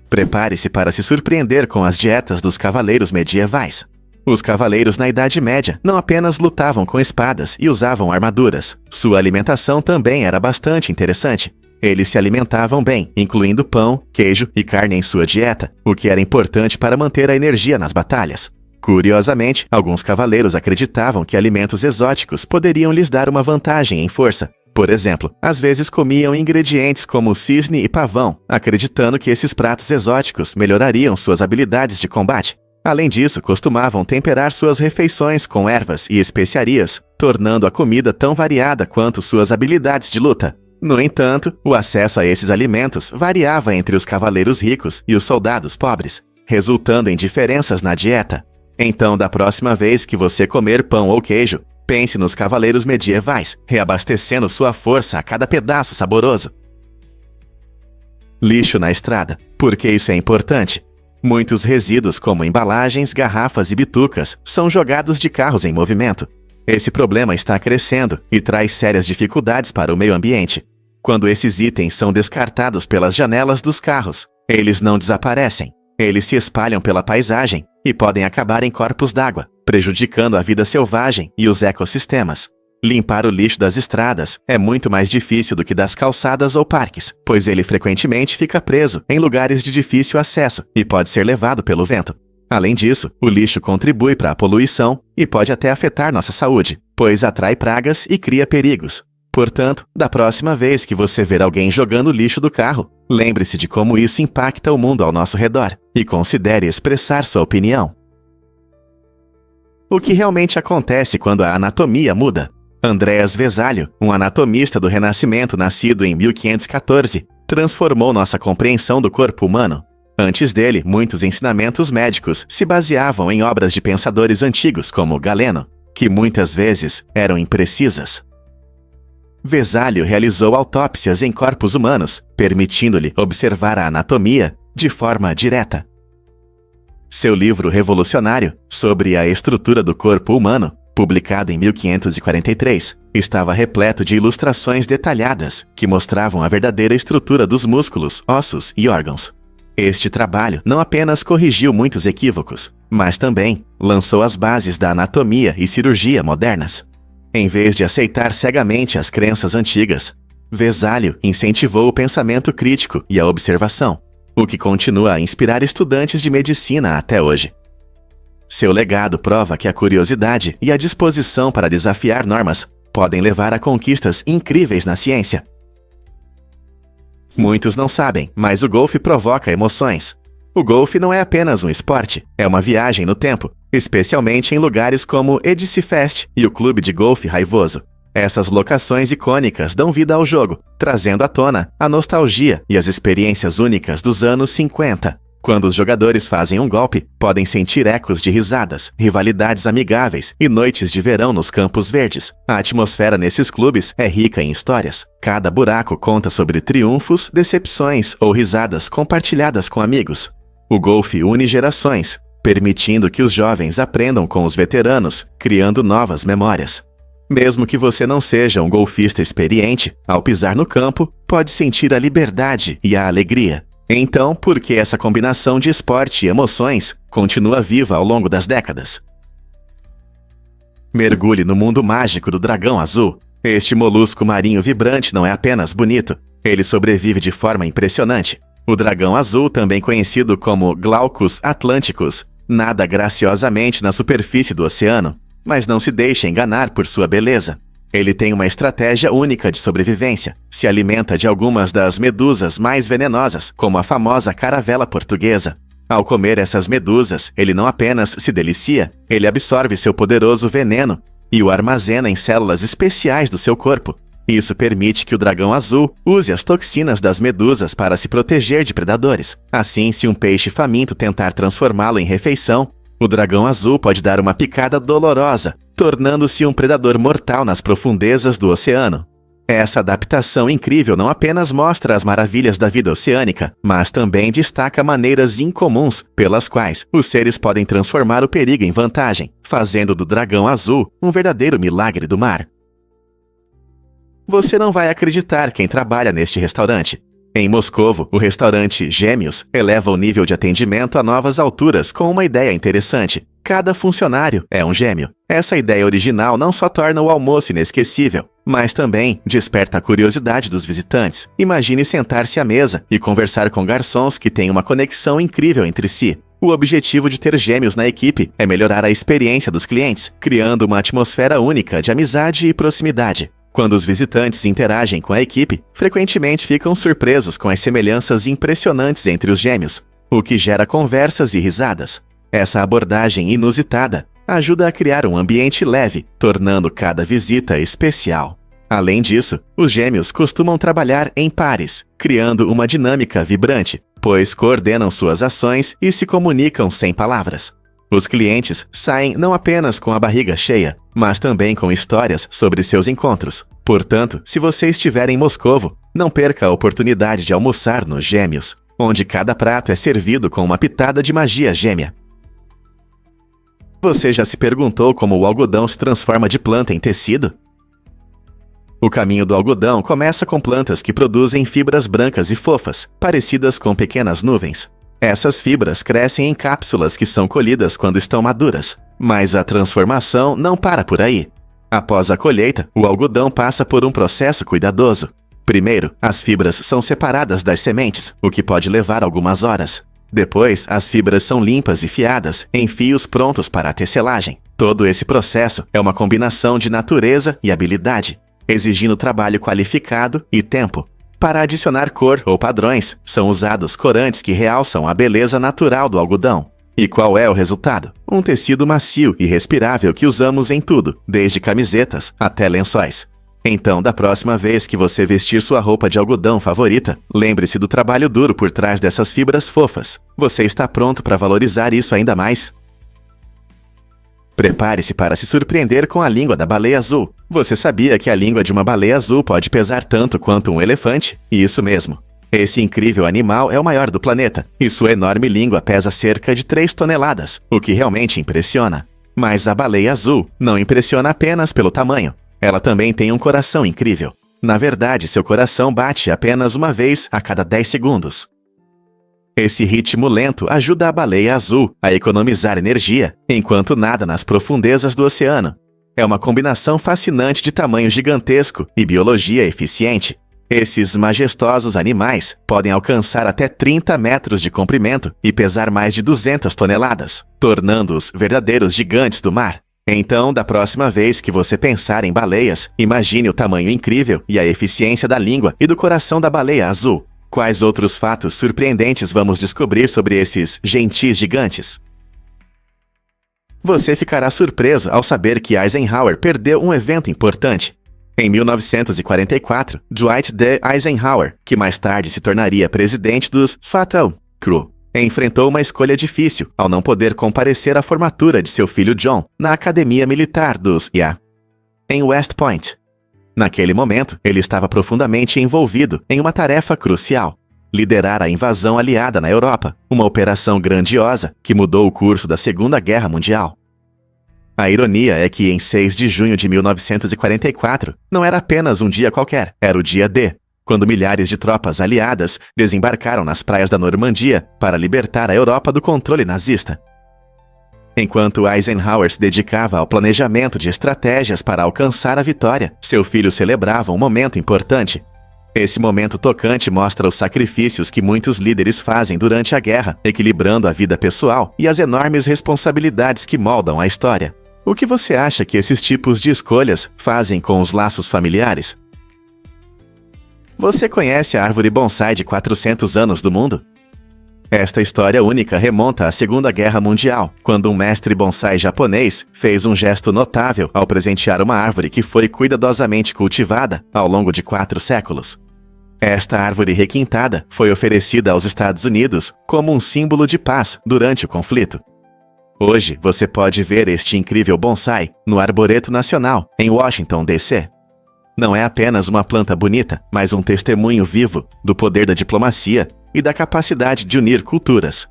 Speaker 1: Prepare-se para se surpreender com as dietas dos cavaleiros medievais. Os cavaleiros na Idade Média não apenas lutavam com espadas e usavam armaduras. Sua alimentação também era bastante interessante. Eles se alimentavam bem, incluindo pão, queijo e carne em sua dieta, o que era importante para manter a energia nas batalhas. Curiosamente, alguns cavaleiros acreditavam que alimentos exóticos poderiam lhes dar uma vantagem em força. Por exemplo, às vezes comiam ingredientes como cisne e pavão, acreditando que esses pratos exóticos melhorariam suas habilidades de combate. Além disso, costumavam temperar suas refeições com ervas e especiarias, tornando a comida tão variada quanto suas habilidades de luta. No entanto, o acesso a esses alimentos variava entre os cavaleiros ricos e os soldados pobres, resultando em diferenças na dieta. Então, da próxima vez que você comer pão ou queijo, pense nos cavaleiros medievais, reabastecendo sua força a cada pedaço saboroso. Lixo na estrada. Por que isso é importante? Muitos resíduos, como embalagens, garrafas e bitucas, são jogados de carros em movimento. Esse problema está crescendo e traz sérias dificuldades para o meio ambiente. Quando esses itens são descartados pelas janelas dos carros, eles não desaparecem. Eles se espalham pela paisagem e podem acabar em corpos d'água, prejudicando a vida selvagem e os ecossistemas. Limpar o lixo das estradas é muito mais difícil do que das calçadas ou parques, pois ele frequentemente fica preso em lugares de difícil acesso e pode ser levado pelo vento. Além disso, o lixo contribui para a poluição e pode até afetar nossa saúde, pois atrai pragas e cria perigos. Portanto, da próxima vez que você ver alguém jogando lixo do carro, lembre-se de como isso impacta o mundo ao nosso redor e considere expressar sua opinião. O que realmente acontece quando a anatomia muda? Andreas Vesálio, um anatomista do Renascimento nascido em 1514, transformou nossa compreensão do corpo humano. Antes dele, muitos ensinamentos médicos se baseavam em obras de pensadores antigos como Galeno, que muitas vezes eram imprecisas. Vesálio realizou autópsias em corpos humanos, permitindo-lhe observar a anatomia de forma direta. Seu livro revolucionário sobre a estrutura do corpo humano, publicado em 1543, estava repleto de ilustrações detalhadas que mostravam a verdadeira estrutura dos músculos, ossos e órgãos. Este trabalho não apenas corrigiu muitos equívocos, mas também lançou as bases da anatomia e cirurgia modernas. Em vez de aceitar cegamente as crenças antigas, Vesálio incentivou o pensamento crítico e a observação, o que continua a inspirar estudantes de medicina até hoje. Seu legado prova que a curiosidade e a disposição para desafiar normas podem levar a conquistas incríveis na ciência. Muitos não sabem, mas o golfe provoca emoções. O golfe não é apenas um esporte, é uma viagem no tempo, especialmente em lugares como Edicefest e o Clube de Golfe Raivoso. Essas locações icônicas dão vida ao jogo, trazendo à tona a nostalgia e as experiências únicas dos anos 50. Quando os jogadores fazem um golpe, podem sentir ecos de risadas, rivalidades amigáveis e noites de verão nos campos verdes. A atmosfera nesses clubes é rica em histórias. Cada buraco conta sobre triunfos, decepções ou risadas compartilhadas com amigos. O golfe une gerações, permitindo que os jovens aprendam com os veteranos, criando novas memórias. Mesmo que você não seja um golfista experiente, ao pisar no campo, pode sentir a liberdade e a alegria. Então, por que essa combinação de esporte e emoções continua viva ao longo das décadas? Mergulhe no mundo mágico do dragão azul. Este molusco marinho vibrante não é apenas bonito, ele sobrevive de forma impressionante. O dragão azul, também conhecido como Glaucus atlanticus, nada graciosamente na superfície do oceano, mas não se deixe enganar por sua beleza. Ele tem uma estratégia única de sobrevivência. Se alimenta de algumas das medusas mais venenosas, como a famosa caravela portuguesa. Ao comer essas medusas, ele não apenas se delicia, ele absorve seu poderoso veneno e o armazena em células especiais do seu corpo. Isso permite que o dragão azul use as toxinas das medusas para se proteger de predadores. Assim, se um peixe faminto tentar transformá-lo em refeição, o dragão azul pode dar uma picada dolorosa, tornando-se um predador mortal nas profundezas do oceano. Essa adaptação incrível não apenas mostra as maravilhas da vida oceânica, mas também destaca maneiras incomuns pelas quais os seres podem transformar o perigo em vantagem, fazendo do dragão azul um verdadeiro milagre do mar. Você não vai acreditar quem trabalha neste restaurante. Em Moscovo, o restaurante Gêmeos eleva o nível de atendimento a novas alturas com uma ideia interessante. Cada funcionário é um gêmeo. Essa ideia original não só torna o almoço inesquecível, mas também desperta a curiosidade dos visitantes. Imagine sentar-se à mesa e conversar com garçons que têm uma conexão incrível entre si. O objetivo de ter gêmeos na equipe é melhorar a experiência dos clientes, criando uma atmosfera única de amizade e proximidade. Quando os visitantes interagem com a equipe, frequentemente ficam surpresos com as semelhanças impressionantes entre os gêmeos, o que gera conversas e risadas. Essa abordagem inusitada ajuda a criar um ambiente leve, tornando cada visita especial. Além disso, os gêmeos costumam trabalhar em pares, criando uma dinâmica vibrante, pois coordenam suas ações e se comunicam sem palavras. Os clientes saem não apenas com a barriga cheia, mas também com histórias sobre seus encontros. Portanto, se você estiver em Moscovo, não perca a oportunidade de almoçar nos Gêmeos, onde cada prato é servido com uma pitada de magia gêmea. Você já se perguntou como o algodão se transforma de planta em tecido? O caminho do algodão começa com plantas que produzem fibras brancas e fofas, parecidas com pequenas nuvens. Essas fibras crescem em cápsulas que são colhidas quando estão maduras, mas a transformação não para por aí. Após a colheita, o algodão passa por um processo cuidadoso. Primeiro, as fibras são separadas das sementes, o que pode levar algumas horas. Depois, as fibras são limpas e fiadas em fios prontos para a tecelagem. Todo esse processo é uma combinação de natureza e habilidade, exigindo trabalho qualificado e tempo. Para adicionar cor ou padrões, são usados corantes que realçam a beleza natural do algodão. E qual é o resultado? Um tecido macio e respirável que usamos em tudo, desde camisetas até lençóis. Então, da próxima vez que você vestir sua roupa de algodão favorita, lembre-se do trabalho duro por trás dessas fibras fofas. Você está pronto para valorizar isso ainda mais? Prepare-se para se surpreender com a língua da baleia azul. Você sabia que a língua de uma baleia azul pode pesar tanto quanto um elefante? Isso mesmo. Esse incrível animal é o maior do planeta, e sua enorme língua pesa cerca de 3 toneladas, o que realmente impressiona. Mas a baleia azul não impressiona apenas pelo tamanho. Ela também tem um coração incrível. Na verdade, seu coração bate apenas uma vez a cada 10 segundos. Esse ritmo lento ajuda a baleia azul a economizar energia enquanto nada nas profundezas do oceano. É uma combinação fascinante de tamanho gigantesco e biologia eficiente. Esses majestosos animais podem alcançar até 30 metros de comprimento e pesar mais de 200 toneladas, tornando-os verdadeiros gigantes do mar. Então, da próxima vez que você pensar em baleias, imagine o tamanho incrível e a eficiência da língua e do coração da baleia azul. Quais outros fatos surpreendentes vamos descobrir sobre esses gentis gigantes? Você ficará surpreso ao saber que Eisenhower perdeu um evento importante. Em 1944, Dwight D. Eisenhower, que mais tarde se tornaria presidente dos Fatal Crew, enfrentou uma escolha difícil ao não poder comparecer à formatura de seu filho John na Academia Militar dos IA, em West Point. Naquele momento, ele estava profundamente envolvido em uma tarefa crucial: liderar a invasão aliada na Europa, uma operação grandiosa que mudou o curso da Segunda Guerra Mundial. A ironia é que em 6 de junho de 1944, não era apenas um dia qualquer, era o dia D, quando milhares de tropas aliadas desembarcaram nas praias da Normandia para libertar a Europa do controle nazista. Enquanto Eisenhower se dedicava ao planejamento de estratégias para alcançar a vitória, seu filho celebrava um momento importante. Esse momento tocante mostra os sacrifícios que muitos líderes fazem durante a guerra, equilibrando a vida pessoal e as enormes responsabilidades que moldam a história. O que você acha que esses tipos de escolhas fazem com os laços familiares? Você conhece a árvore bonsai de 400 anos do mundo? Esta história única remonta à Segunda Guerra Mundial, quando um mestre bonsai japonês fez um gesto notável ao presentear uma árvore que foi cuidadosamente cultivada ao longo de 4 séculos. Esta árvore requintada foi oferecida aos Estados Unidos como um símbolo de paz durante o conflito. Hoje, você pode ver este incrível bonsai no Arboreto Nacional, em Washington, D.C. Não é apenas uma planta bonita, mas um testemunho vivo do poder da diplomacia e da capacidade de unir culturas.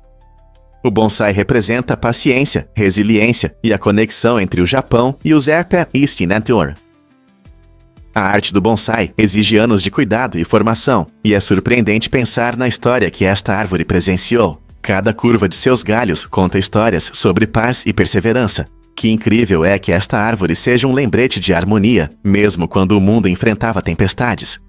Speaker 1: O bonsai representa a paciência, resiliência e a conexão entre o Japão e os Japan East Nature. A arte do bonsai exige anos de cuidado e formação, e é surpreendente pensar na história que esta árvore presenciou. Cada curva de seus galhos conta histórias sobre paz e perseverança. Que incrível é que esta árvore seja um lembrete de harmonia, mesmo quando o mundo enfrentava tempestades.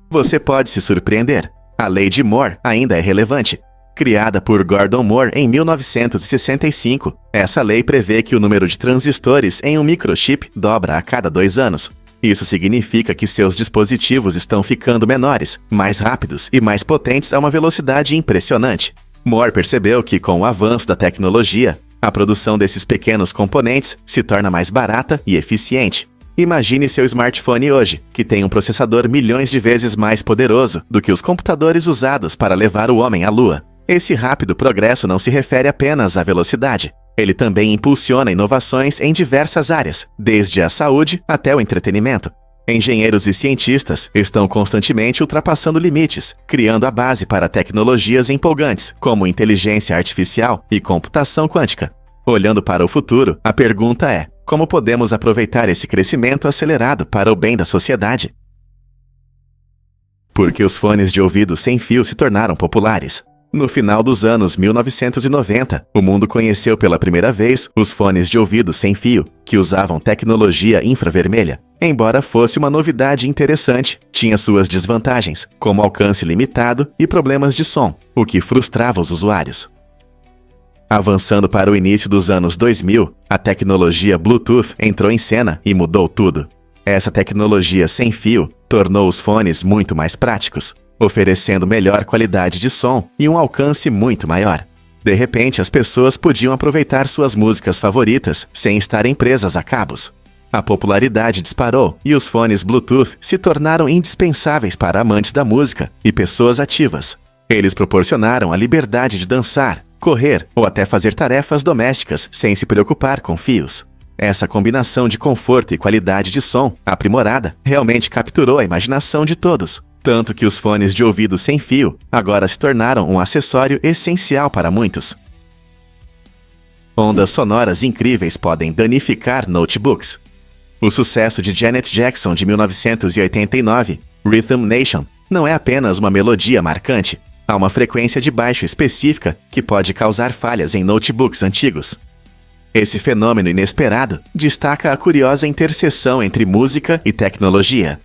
Speaker 1: Você pode se surpreender. A Lei de Moore ainda é relevante. Criada por Gordon Moore em 1965, essa lei prevê que o número de transistores em um microchip dobra a cada 2 anos. Isso significa que seus dispositivos estão ficando menores, mais rápidos e mais potentes a uma velocidade impressionante. Moore percebeu que, com o avanço da tecnologia, a produção desses pequenos componentes se torna mais barata e eficiente. Imagine seu smartphone hoje, que tem um processador milhões de vezes mais poderoso do que os computadores usados para levar o homem à Lua. Esse rápido progresso não se refere apenas à velocidade. Ele também impulsiona inovações em diversas áreas, desde a saúde até o entretenimento. Engenheiros e cientistas estão constantemente ultrapassando limites, criando a base para tecnologias empolgantes, como inteligência artificial e computação quântica. Olhando para o futuro, a pergunta é: como podemos aproveitar esse crescimento acelerado para o bem da sociedade? Por que os fones de ouvido sem fio se tornaram populares? No final dos anos 1990, o mundo conheceu pela primeira vez os fones de ouvido sem fio, que usavam tecnologia infravermelha. Embora fosse uma novidade interessante, tinha suas desvantagens, como alcance limitado e problemas de som, o que frustrava os usuários. Avançando para o início dos anos 2000, a tecnologia Bluetooth entrou em cena e mudou tudo. Essa tecnologia sem fio tornou os fones muito mais práticos, oferecendo melhor qualidade de som e um alcance muito maior. De repente, as pessoas podiam aproveitar suas músicas favoritas sem estarem presas a cabos. A popularidade disparou e os fones Bluetooth se tornaram indispensáveis para amantes da música e pessoas ativas. Eles proporcionaram a liberdade de dançar, correr ou até fazer tarefas domésticas sem se preocupar com fios. Essa combinação de conforto e qualidade de som aprimorada realmente capturou a imaginação de todos, tanto que os fones de ouvido sem fio agora se tornaram um acessório essencial para muitos. Ondas sonoras incríveis podem danificar notebooks. O sucesso de Janet Jackson de 1989, Rhythm Nation, não é apenas uma melodia marcante, há uma frequência de baixo específica que pode causar falhas em notebooks antigos. Esse fenômeno inesperado destaca a curiosa interseção entre música e tecnologia.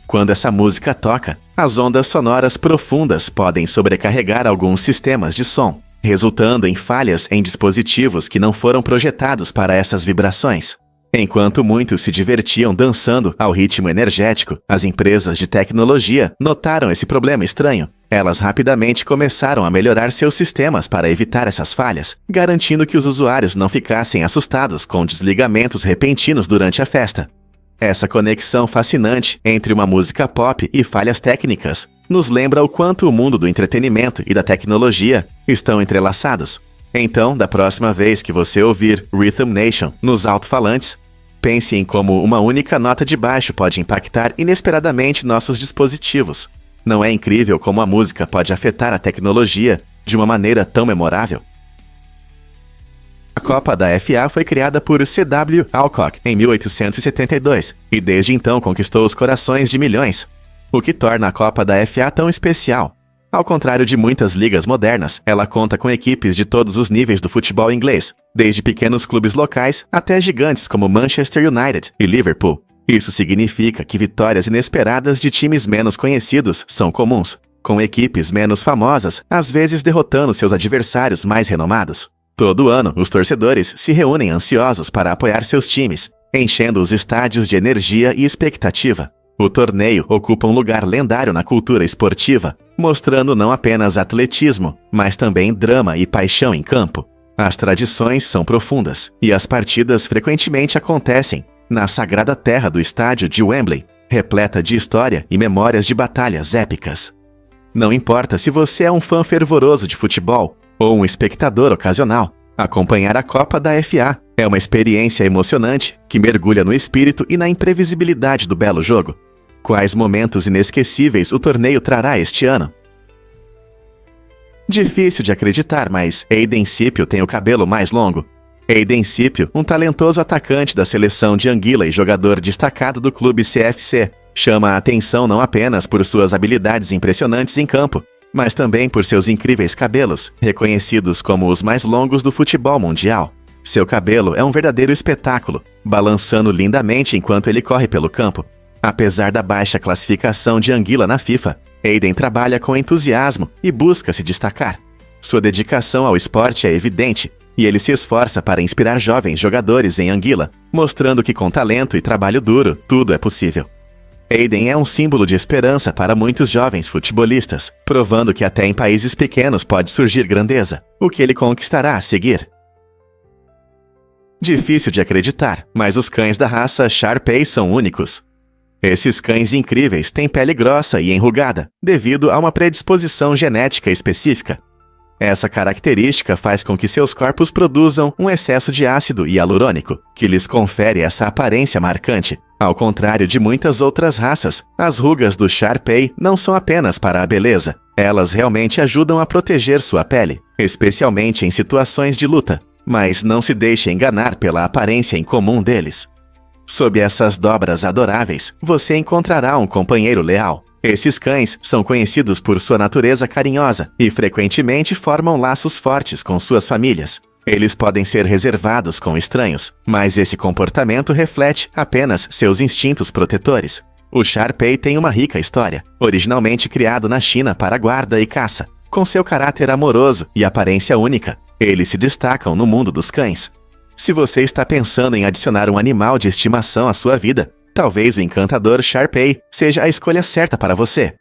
Speaker 1: Quando essa música toca, as ondas sonoras profundas podem sobrecarregar alguns sistemas de som, resultando em falhas em dispositivos que não foram projetados para essas vibrações. Enquanto muitos se divertiam dançando ao ritmo energético, as empresas de tecnologia notaram esse problema estranho. Elas rapidamente começaram a melhorar seus sistemas para evitar essas falhas, garantindo que os usuários não ficassem assustados com desligamentos repentinos durante a festa. Essa conexão fascinante entre uma música pop e falhas técnicas nos lembra o quanto o mundo do entretenimento e da tecnologia estão entrelaçados. Então, da próxima vez que você ouvir Rhythm Nation nos alto-falantes, pense em como uma única nota de baixo pode impactar inesperadamente nossos dispositivos. Não é incrível como a música pode afetar a tecnologia de uma maneira tão memorável? A Copa da FA foi criada por C.W. Alcock em 1872 e desde então conquistou os corações de milhões, o que torna a Copa da FA tão especial. Ao contrário de muitas ligas modernas, ela conta com equipes de todos os níveis do futebol inglês, desde pequenos clubes locais até gigantes como Manchester United e Liverpool. Isso significa que vitórias inesperadas de times menos conhecidos são comuns, com equipes menos famosas às vezes derrotando seus adversários mais renomados. Todo ano, os torcedores se reúnem ansiosos para apoiar seus times, enchendo os estádios de energia e expectativa. O torneio ocupa um lugar lendário na cultura esportiva, mostrando não apenas atletismo, mas também drama e paixão em campo. As tradições são profundas, e as partidas frequentemente acontecem na sagrada terra do estádio de Wembley, repleta de história e memórias de batalhas épicas. Não importa se você é um fã fervoroso de futebol ou um espectador ocasional, acompanhar a Copa da FA é uma experiência emocionante que mergulha no espírito e na imprevisibilidade do belo jogo. Quais momentos inesquecíveis o torneio trará este ano? Difícil de acreditar, mas Aiden Scipio tem o cabelo mais longo. Aiden Scipio, um talentoso atacante da seleção de Anguilla e jogador destacado do clube CFC, chama a atenção não apenas por suas habilidades impressionantes em campo, mas também por seus incríveis cabelos, reconhecidos como os mais longos do futebol mundial. Seu cabelo é um verdadeiro espetáculo, balançando lindamente enquanto ele corre pelo campo. Apesar da baixa classificação de Anguilla na FIFA, Aiden trabalha com entusiasmo e busca se destacar. Sua dedicação ao esporte é evidente, e ele se esforça para inspirar jovens jogadores em Anguilla, mostrando que com talento e trabalho duro, tudo é possível. Aiden é um símbolo de esperança para muitos jovens futebolistas, provando que até em países pequenos pode surgir grandeza, o que ele conquistará a seguir. Difícil de acreditar, mas os cães da raça Shar-Pei são únicos. Esses cães incríveis têm pele grossa e enrugada, devido a uma predisposição genética específica. Essa característica faz com que seus corpos produzam um excesso de ácido hialurônico, que lhes confere essa aparência marcante. Ao contrário de muitas outras raças, as rugas do Shar-Pei não são apenas para a beleza. Elas realmente ajudam a proteger sua pele, especialmente em situações de luta. Mas não se deixe enganar pela aparência incomum deles. Sob essas dobras adoráveis, você encontrará um companheiro leal. Esses cães são conhecidos por sua natureza carinhosa e frequentemente formam laços fortes com suas famílias. Eles podem ser reservados com estranhos, mas esse comportamento reflete apenas seus instintos protetores. O Shar-Pei tem uma rica história, originalmente criado na China para guarda e caça. Com seu caráter amoroso e aparência única, eles se destacam no mundo dos cães. Se você está pensando em adicionar um animal de estimação à sua vida, talvez o encantador Shar-Pei seja a escolha certa para você.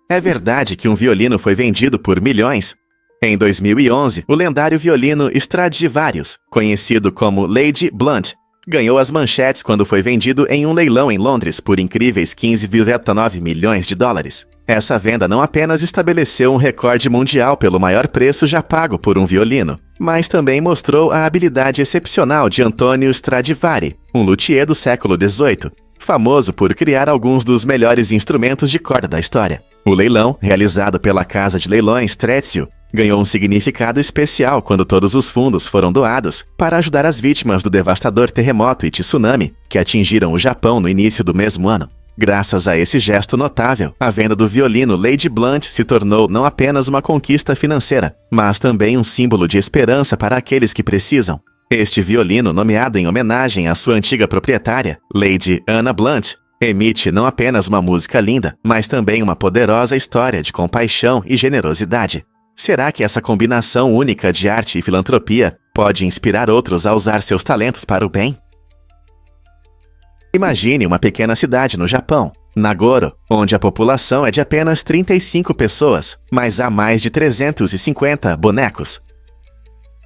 Speaker 1: É verdade que um violino foi vendido por milhões? Em 2011, o lendário violino Stradivarius, conhecido como Lady Blunt, ganhou as manchetes quando foi vendido em um leilão em Londres por incríveis 15,9 milhões de dólares. Essa venda não apenas estabeleceu um recorde mundial pelo maior preço já pago por um violino, mas também mostrou a habilidade excepcional de Antonio Stradivari, um luthier do século XVIII, famoso por criar alguns dos melhores instrumentos de corda da história. O leilão, realizado pela casa de leilões Trezio, ganhou um significado especial quando todos os fundos foram doados para ajudar as vítimas do devastador terremoto e tsunami que atingiram o Japão no início do mesmo ano. Graças a esse gesto notável, a venda do violino Lady Blunt se tornou não apenas uma conquista financeira, mas também um símbolo de esperança para aqueles que precisam. Este violino, nomeado em homenagem à sua antiga proprietária, Lady Anna Blunt, emite não apenas uma música linda, mas também uma poderosa história de compaixão e generosidade. Será que essa combinação única de arte e filantropia pode inspirar outros a usar seus talentos para o bem? Imagine uma pequena cidade no Japão, Nagoro, onde a população é de apenas 35 pessoas, mas há mais de 350 bonecos.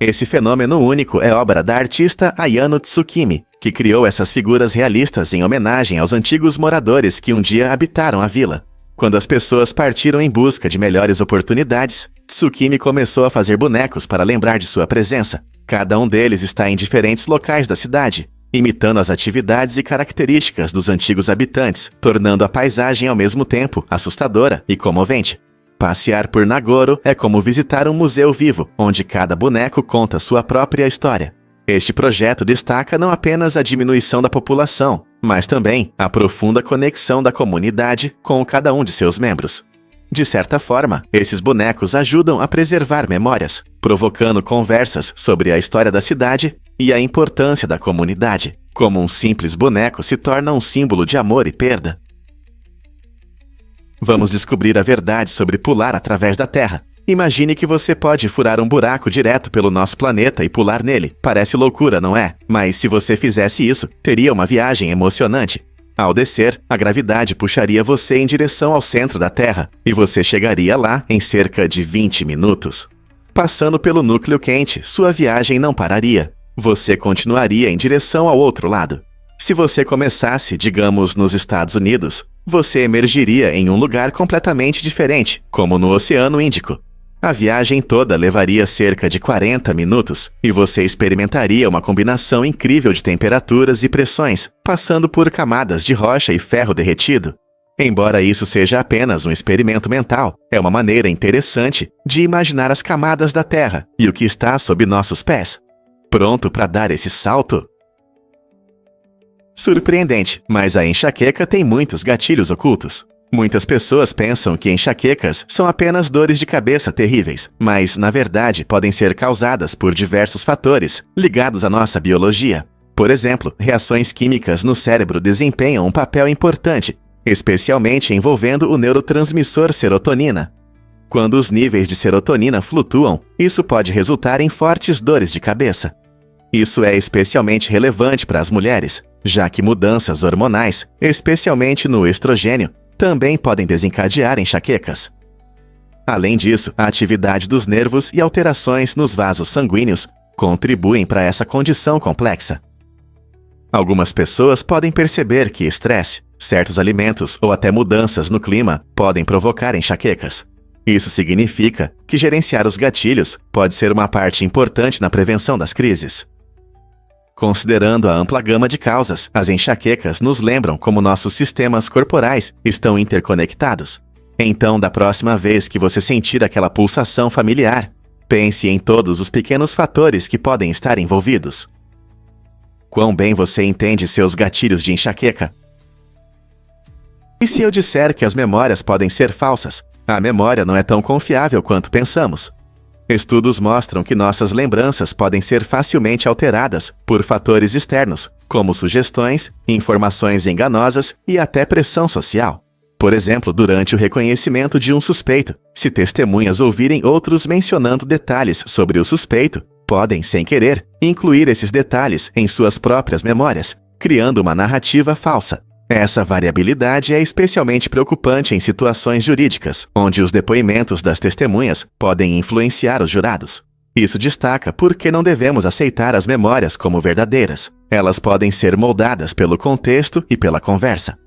Speaker 1: Esse fenômeno único é obra da artista Ayano Tsukimi, que criou essas figuras realistas em homenagem aos antigos moradores que um dia habitaram a vila. Quando as pessoas partiram em busca de melhores oportunidades, Tsukimi começou a fazer bonecos para lembrar de sua presença. Cada um deles está em diferentes locais da cidade, imitando as atividades e características dos antigos habitantes, tornando a paisagem ao mesmo tempo assustadora e comovente. Passear por Nagoro é como visitar um museu vivo, onde cada boneco conta sua própria história. Este projeto destaca não apenas a diminuição da população, mas também a profunda conexão da comunidade com cada um de seus membros. De certa forma, esses bonecos ajudam a preservar memórias, provocando conversas sobre a história da cidade e a importância da comunidade, como um simples boneco se torna um símbolo de amor e perda. Vamos descobrir a verdade sobre pular através da Terra. Imagine que você pode furar um buraco direto pelo nosso planeta e pular nele. Parece loucura, não é? Mas se você fizesse isso, teria uma viagem emocionante. Ao descer, a gravidade puxaria você em direção ao centro da Terra, e você chegaria lá em cerca de 20 minutos. Passando pelo núcleo quente, sua viagem não pararia. Você continuaria em direção ao outro lado. Se você começasse, digamos, nos Estados Unidos, você emergiria em um lugar completamente diferente, como no Oceano Índico. A viagem toda levaria cerca de 40 minutos, e você experimentaria uma combinação incrível de temperaturas e pressões, passando por camadas de rocha e ferro derretido. Embora isso seja apenas um experimento mental, é uma maneira interessante de imaginar as camadas da Terra e o que está sob nossos pés. Pronto para dar esse salto? Surpreendente, mas a enxaqueca tem muitos gatilhos ocultos. Muitas pessoas pensam que enxaquecas são apenas dores de cabeça terríveis, mas, na verdade, podem ser causadas por diversos fatores ligados à nossa biologia. Por exemplo, reações químicas no cérebro desempenham um papel importante, especialmente envolvendo o neurotransmissor serotonina. Quando os níveis de serotonina flutuam, isso pode resultar em fortes dores de cabeça. Isso é especialmente relevante para as mulheres, já que mudanças hormonais, especialmente no estrogênio, também podem desencadear enxaquecas. Além disso, a atividade dos nervos e alterações nos vasos sanguíneos contribuem para essa condição complexa. Algumas pessoas podem perceber que estresse, certos alimentos ou até mudanças no clima podem provocar enxaquecas. Isso significa que gerenciar os gatilhos pode ser uma parte importante na prevenção das crises. Considerando a ampla gama de causas, as enxaquecas nos lembram como nossos sistemas corporais estão interconectados. Então, da próxima vez que você sentir aquela pulsação familiar, pense em todos os pequenos fatores que podem estar envolvidos. Quão bem você entende seus gatilhos de enxaqueca? E se eu disser que as memórias podem ser falsas? A memória não é tão confiável quanto pensamos. Estudos mostram que nossas lembranças podem ser facilmente alteradas por fatores externos, como sugestões, informações enganosas e até pressão social. Por exemplo, durante o reconhecimento de um suspeito, se testemunhas ouvirem outros mencionando detalhes sobre o suspeito, podem, sem querer, incluir esses detalhes em suas próprias memórias, criando uma narrativa falsa. Essa variabilidade é especialmente preocupante em situações jurídicas, onde os depoimentos das testemunhas podem influenciar os jurados. Isso destaca porque não devemos aceitar as memórias como verdadeiras. Elas podem ser moldadas pelo contexto e pela conversa.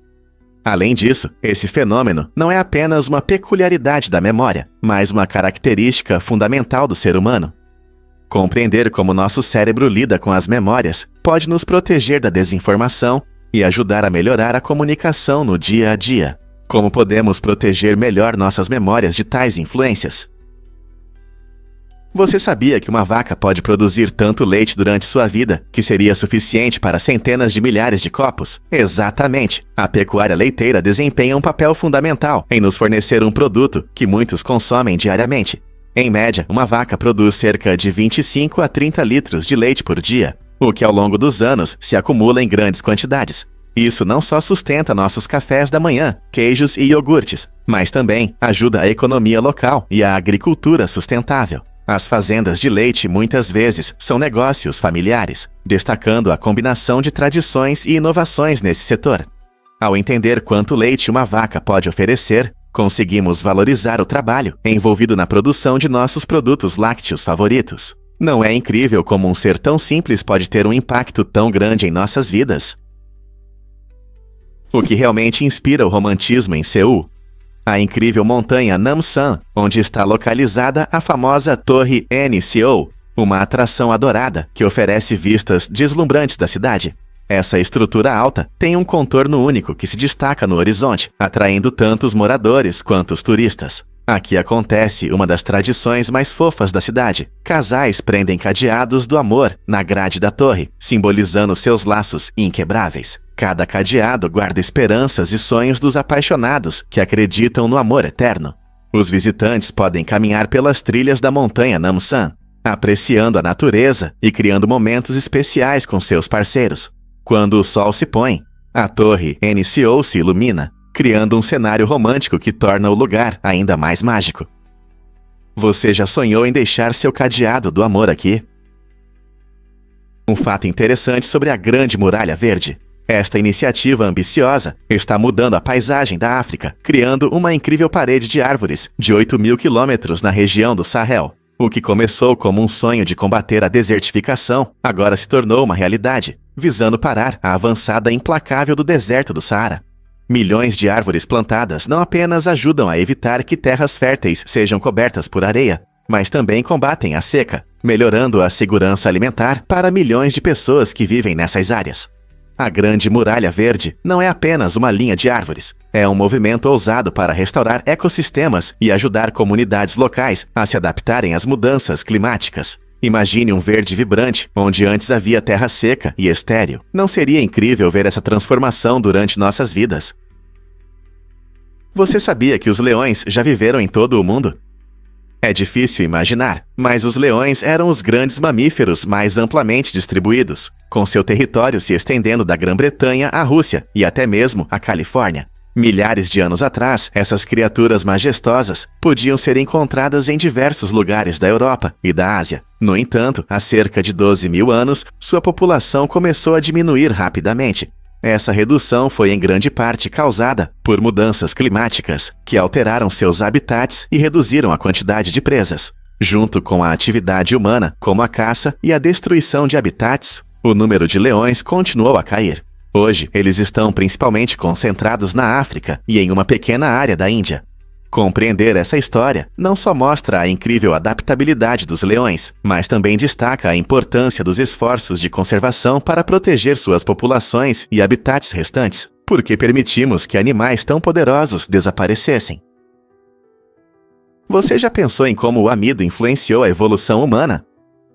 Speaker 1: Além disso, esse fenômeno não é apenas uma peculiaridade da memória, mas uma característica fundamental do ser humano. Compreender como nosso cérebro lida com as memórias pode nos proteger da desinformação e ajudar a melhorar a comunicação no dia a dia. Como podemos proteger melhor nossas memórias de tais influências? Você sabia que uma vaca pode produzir tanto leite durante sua vida que seria suficiente para centenas de milhares de copos? Exatamente! A pecuária leiteira desempenha um papel fundamental em nos fornecer um produto que muitos consomem diariamente. Em média, uma vaca produz cerca de 25 a 30 litros de leite por dia, o que ao longo dos anos se acumula em grandes quantidades. Isso não só sustenta nossos cafés da manhã, queijos e iogurtes, mas também ajuda a economia local e a agricultura sustentável. As fazendas de leite muitas vezes são negócios familiares, destacando a combinação de tradições e inovações nesse setor. Ao entender quanto leite uma vaca pode oferecer, conseguimos valorizar o trabalho envolvido na produção de nossos produtos lácteos favoritos. Não é incrível como um ser tão simples pode ter um impacto tão grande em nossas vidas? O que realmente inspira o romantismo em Seul? A incrível montanha Namsan, onde está localizada a famosa Torre NCO, uma atração adorada que oferece vistas deslumbrantes da cidade. Essa estrutura alta tem um contorno único que se destaca no horizonte, atraindo tanto os moradores quanto os turistas. Aqui acontece uma das tradições mais fofas da cidade. Casais prendem cadeados do amor na grade da torre, simbolizando seus laços inquebráveis. Cada cadeado guarda esperanças e sonhos dos apaixonados que acreditam no amor eterno. Os visitantes podem caminhar pelas trilhas da montanha Namsan, apreciando a natureza e criando momentos especiais com seus parceiros. Quando o sol se põe, a torre NCO se ilumina, criando um cenário romântico que torna o lugar ainda mais mágico. Você já sonhou em deixar seu cadeado do amor aqui? Um fato interessante sobre a Grande Muralha Verde. Esta iniciativa ambiciosa está mudando a paisagem da África, criando uma incrível parede de árvores de 8.000 quilômetros na região do Sahel. O que começou como um sonho de combater a desertificação, agora se tornou uma realidade, visando parar a avançada implacável do deserto do Saara. Milhões de árvores plantadas não apenas ajudam a evitar que terras férteis sejam cobertas por areia, mas também combatem a seca, melhorando a segurança alimentar para milhões de pessoas que vivem nessas áreas. A Grande Muralha Verde não é apenas uma linha de árvores, é um movimento ousado para restaurar ecossistemas e ajudar comunidades locais a se adaptarem às mudanças climáticas. Imagine um verde vibrante, onde antes havia terra seca e estéril. Não seria incrível ver essa transformação durante nossas vidas? Você sabia que os leões já viveram em todo o mundo? É difícil imaginar, mas os leões eram os grandes mamíferos mais amplamente distribuídos, com seu território se estendendo da Grã-Bretanha à Rússia e até mesmo à Califórnia. Milhares de anos atrás, essas criaturas majestosas podiam ser encontradas em diversos lugares da Europa e da Ásia. No entanto, há cerca de 12.000 anos, sua população começou a diminuir rapidamente. Essa redução foi em grande parte causada por mudanças climáticas, que alteraram seus habitats e reduziram a quantidade de presas. Junto com a atividade humana, como a caça e a destruição de habitats, o número de leões continuou a cair. Hoje, eles estão principalmente concentrados na África e em uma pequena área da Índia. Compreender essa história não só mostra a incrível adaptabilidade dos leões, mas também destaca a importância dos esforços de conservação para proteger suas populações e habitats restantes, porque permitimos que animais tão poderosos desaparecessem. Você já pensou em como o amido influenciou a evolução humana?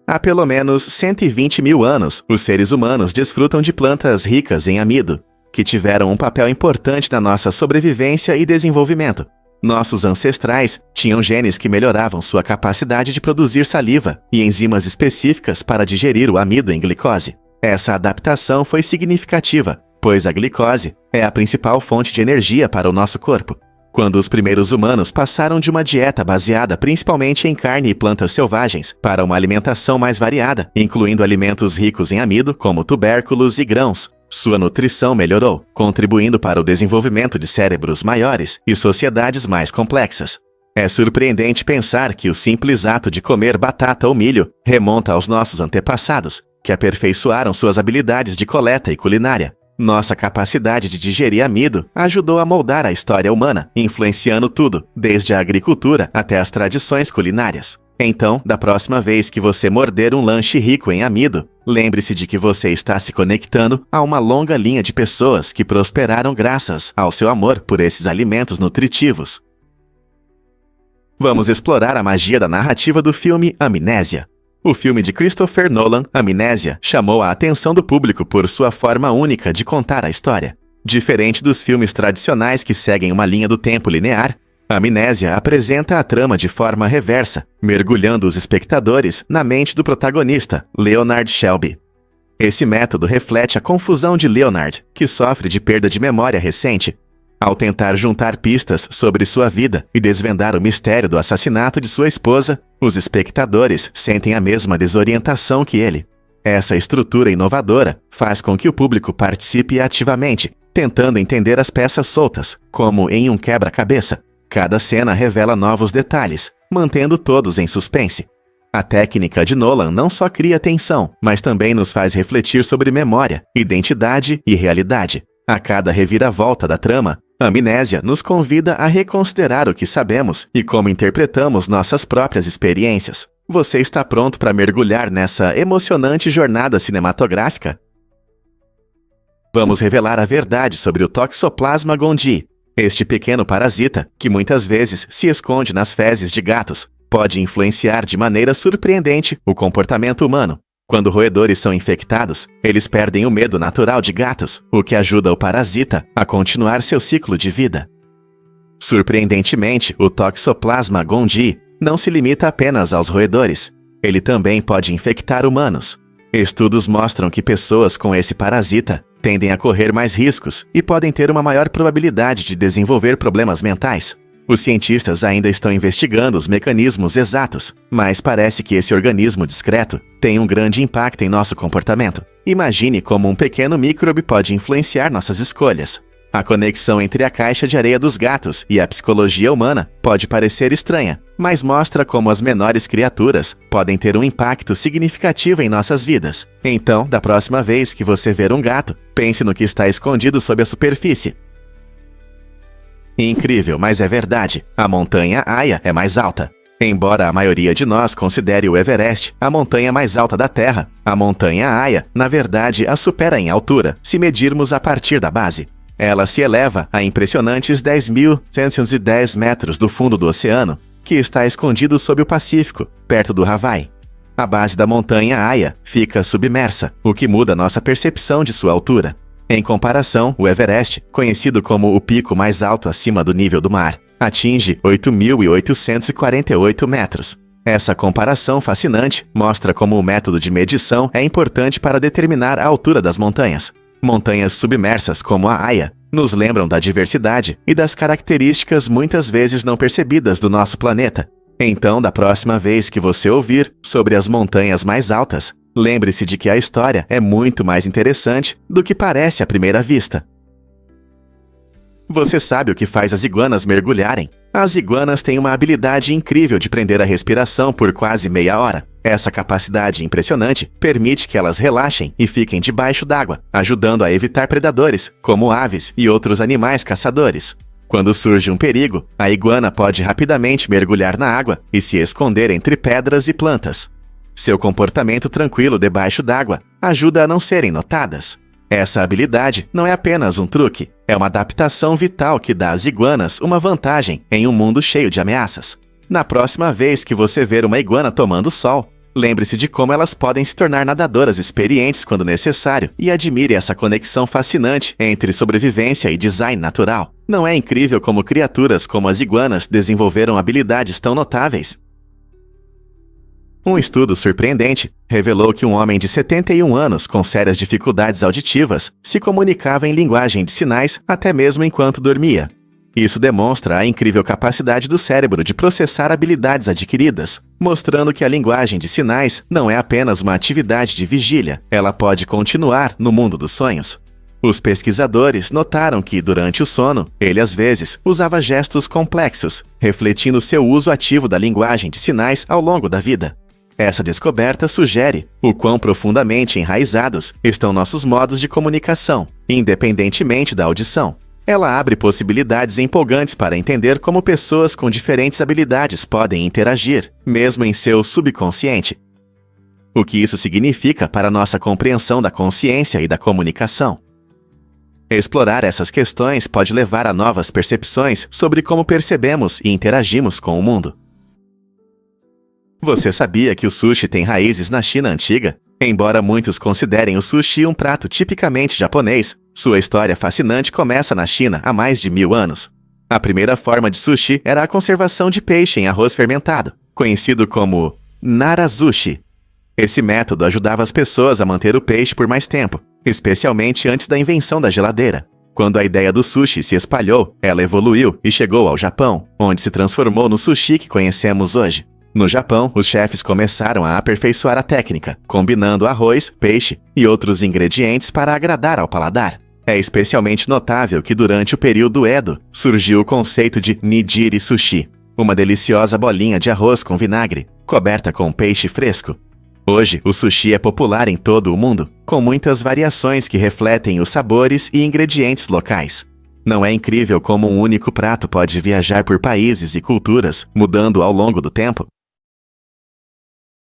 Speaker 1: Há pelo menos 120.000 anos, os seres humanos desfrutam de plantas ricas em amido, que tiveram um papel importante na nossa sobrevivência e desenvolvimento. Nossos ancestrais tinham genes que melhoravam sua capacidade de produzir saliva e enzimas específicas para digerir o amido em glicose. Essa adaptação foi significativa, pois a glicose é a principal fonte de energia para o nosso corpo. Quando os primeiros humanos passaram de uma dieta baseada principalmente em carne e plantas selvagens para uma alimentação mais variada, incluindo alimentos ricos em amido, como tubérculos e grãos, sua nutrição melhorou, contribuindo para o desenvolvimento de cérebros maiores e sociedades mais complexas. É surpreendente pensar que o simples ato de comer batata ou milho remonta aos nossos antepassados, que aperfeiçoaram suas habilidades de coleta e culinária. Nossa capacidade de digerir amido ajudou a moldar a história humana, influenciando tudo, desde a agricultura até as tradições culinárias. Então, da próxima vez que você morder um lanche rico em amido, lembre-se de que você está se conectando a uma longa linha de pessoas que prosperaram graças ao seu amor por esses alimentos nutritivos. Vamos explorar a magia da narrativa do filme Amnésia. O filme de Christopher Nolan, Amnésia, chamou a atenção do público por sua forma única de contar a história. Diferente dos filmes tradicionais que seguem uma linha do tempo linear, Amnésia apresenta a trama de forma reversa, mergulhando os espectadores na mente do protagonista, Leonard Shelby. Esse método reflete a confusão de Leonard, que sofre de perda de memória recente, ao tentar juntar pistas sobre sua vida e desvendar o mistério do assassinato de sua esposa. Os espectadores sentem a mesma desorientação que ele. Essa estrutura inovadora faz com que o público participe ativamente, tentando entender as peças soltas, como em um quebra-cabeça. Cada cena revela novos detalhes, mantendo todos em suspense. A técnica de Nolan não só cria tensão, mas também nos faz refletir sobre memória, identidade e realidade. A cada reviravolta da trama, Amnésia nos convida a reconsiderar o que sabemos e como interpretamos nossas próprias experiências. Você está pronto para mergulhar nessa emocionante jornada cinematográfica? Vamos revelar a verdade sobre o Toxoplasma gondii. Este pequeno parasita, que muitas vezes se esconde nas fezes de gatos, pode influenciar de maneira surpreendente o comportamento humano. Quando roedores são infectados, eles perdem o medo natural de gatos, o que ajuda o parasita a continuar seu ciclo de vida. Surpreendentemente, o Toxoplasma gondii não se limita apenas aos roedores. Ele também pode infectar humanos. Estudos mostram que pessoas com esse parasita tendem a correr mais riscos e podem ter uma maior probabilidade de desenvolver problemas mentais. Os cientistas ainda estão investigando os mecanismos exatos, mas parece que esse organismo discreto tem um grande impacto em nosso comportamento. Imagine como um pequeno microbe pode influenciar nossas escolhas. A conexão entre a caixa de areia dos gatos e a psicologia humana pode parecer estranha, mas mostra como as menores criaturas podem ter um impacto significativo em nossas vidas. Então, da próxima vez que você ver um gato, pense no que está escondido sob a superfície. Incrível, mas é verdade. A montanha Aya é mais alta. Embora a maioria de nós considere o Everest a montanha mais alta da Terra, a montanha Aya, na verdade, a supera em altura, se medirmos a partir da base. Ela se eleva a impressionantes 10.710 metros do fundo do oceano, que está escondido sob o Pacífico, perto do Havaí. A base da montanha Aya fica submersa, o que muda nossa percepção de sua altura. Em comparação, o Everest, conhecido como o pico mais alto acima do nível do mar, atinge 8.848 metros. Essa comparação fascinante mostra como o método de medição é importante para determinar a altura das montanhas. Montanhas submersas como a Aya nos lembram da diversidade e das características muitas vezes não percebidas do nosso planeta. Então, da próxima vez que você ouvir sobre as montanhas mais altas, lembre-se de que a história é muito mais interessante do que parece à primeira vista. Você sabe o que faz as iguanas mergulharem? As iguanas têm uma habilidade incrível de prender a respiração por quase meia hora. Essa capacidade impressionante permite que elas relaxem e fiquem debaixo d'água, ajudando a evitar predadores, como aves e outros animais caçadores. Quando surge um perigo, a iguana pode rapidamente mergulhar na água e se esconder entre pedras e plantas. Seu comportamento tranquilo debaixo d'água ajuda a não serem notadas. Essa habilidade não é apenas um truque, é uma adaptação vital que dá às iguanas uma vantagem em um mundo cheio de ameaças. Na próxima vez que você ver uma iguana tomando sol, lembre-se de como elas podem se tornar nadadoras experientes quando necessário e admire essa conexão fascinante entre sobrevivência e design natural. Não é incrível como criaturas como as iguanas desenvolveram habilidades tão notáveis? Um estudo surpreendente revelou que um homem de 71 anos com sérias dificuldades auditivas se comunicava em linguagem de sinais até mesmo enquanto dormia. Isso demonstra a incrível capacidade do cérebro de processar habilidades adquiridas, mostrando que a linguagem de sinais não é apenas uma atividade de vigília, ela pode continuar no mundo dos sonhos. Os pesquisadores notaram que, durante o sono, ele às vezes usava gestos complexos, refletindo seu uso ativo da linguagem de sinais ao longo da vida. Essa descoberta sugere o quão profundamente enraizados estão nossos modos de comunicação, independentemente da audição. Ela abre possibilidades empolgantes para entender como pessoas com diferentes habilidades podem interagir, mesmo em seu subconsciente. O que isso significa para nossa compreensão da consciência e da comunicação. Explorar essas questões pode levar a novas percepções sobre como percebemos e interagimos com o mundo. Você sabia que o sushi tem raízes na China antiga? Embora muitos considerem o sushi um prato tipicamente japonês, sua história fascinante começa na China há mais de 1000 anos. A primeira forma de sushi era a conservação de peixe em arroz fermentado, conhecido como narazushi. Esse método ajudava as pessoas a manter o peixe por mais tempo, especialmente antes da invenção da geladeira. Quando a ideia do sushi se espalhou, ela evoluiu e chegou ao Japão, onde se transformou no sushi que conhecemos hoje. No Japão, os chefes começaram a aperfeiçoar a técnica, combinando arroz, peixe e outros ingredientes para agradar ao paladar. É especialmente notável que durante o período Edo surgiu o conceito de nigiri sushi, uma deliciosa bolinha de arroz com vinagre, coberta com peixe fresco. Hoje, o sushi é popular em todo o mundo, com muitas variações que refletem os sabores e ingredientes locais. Não é incrível como um único prato pode viajar por países e culturas, mudando ao longo do tempo?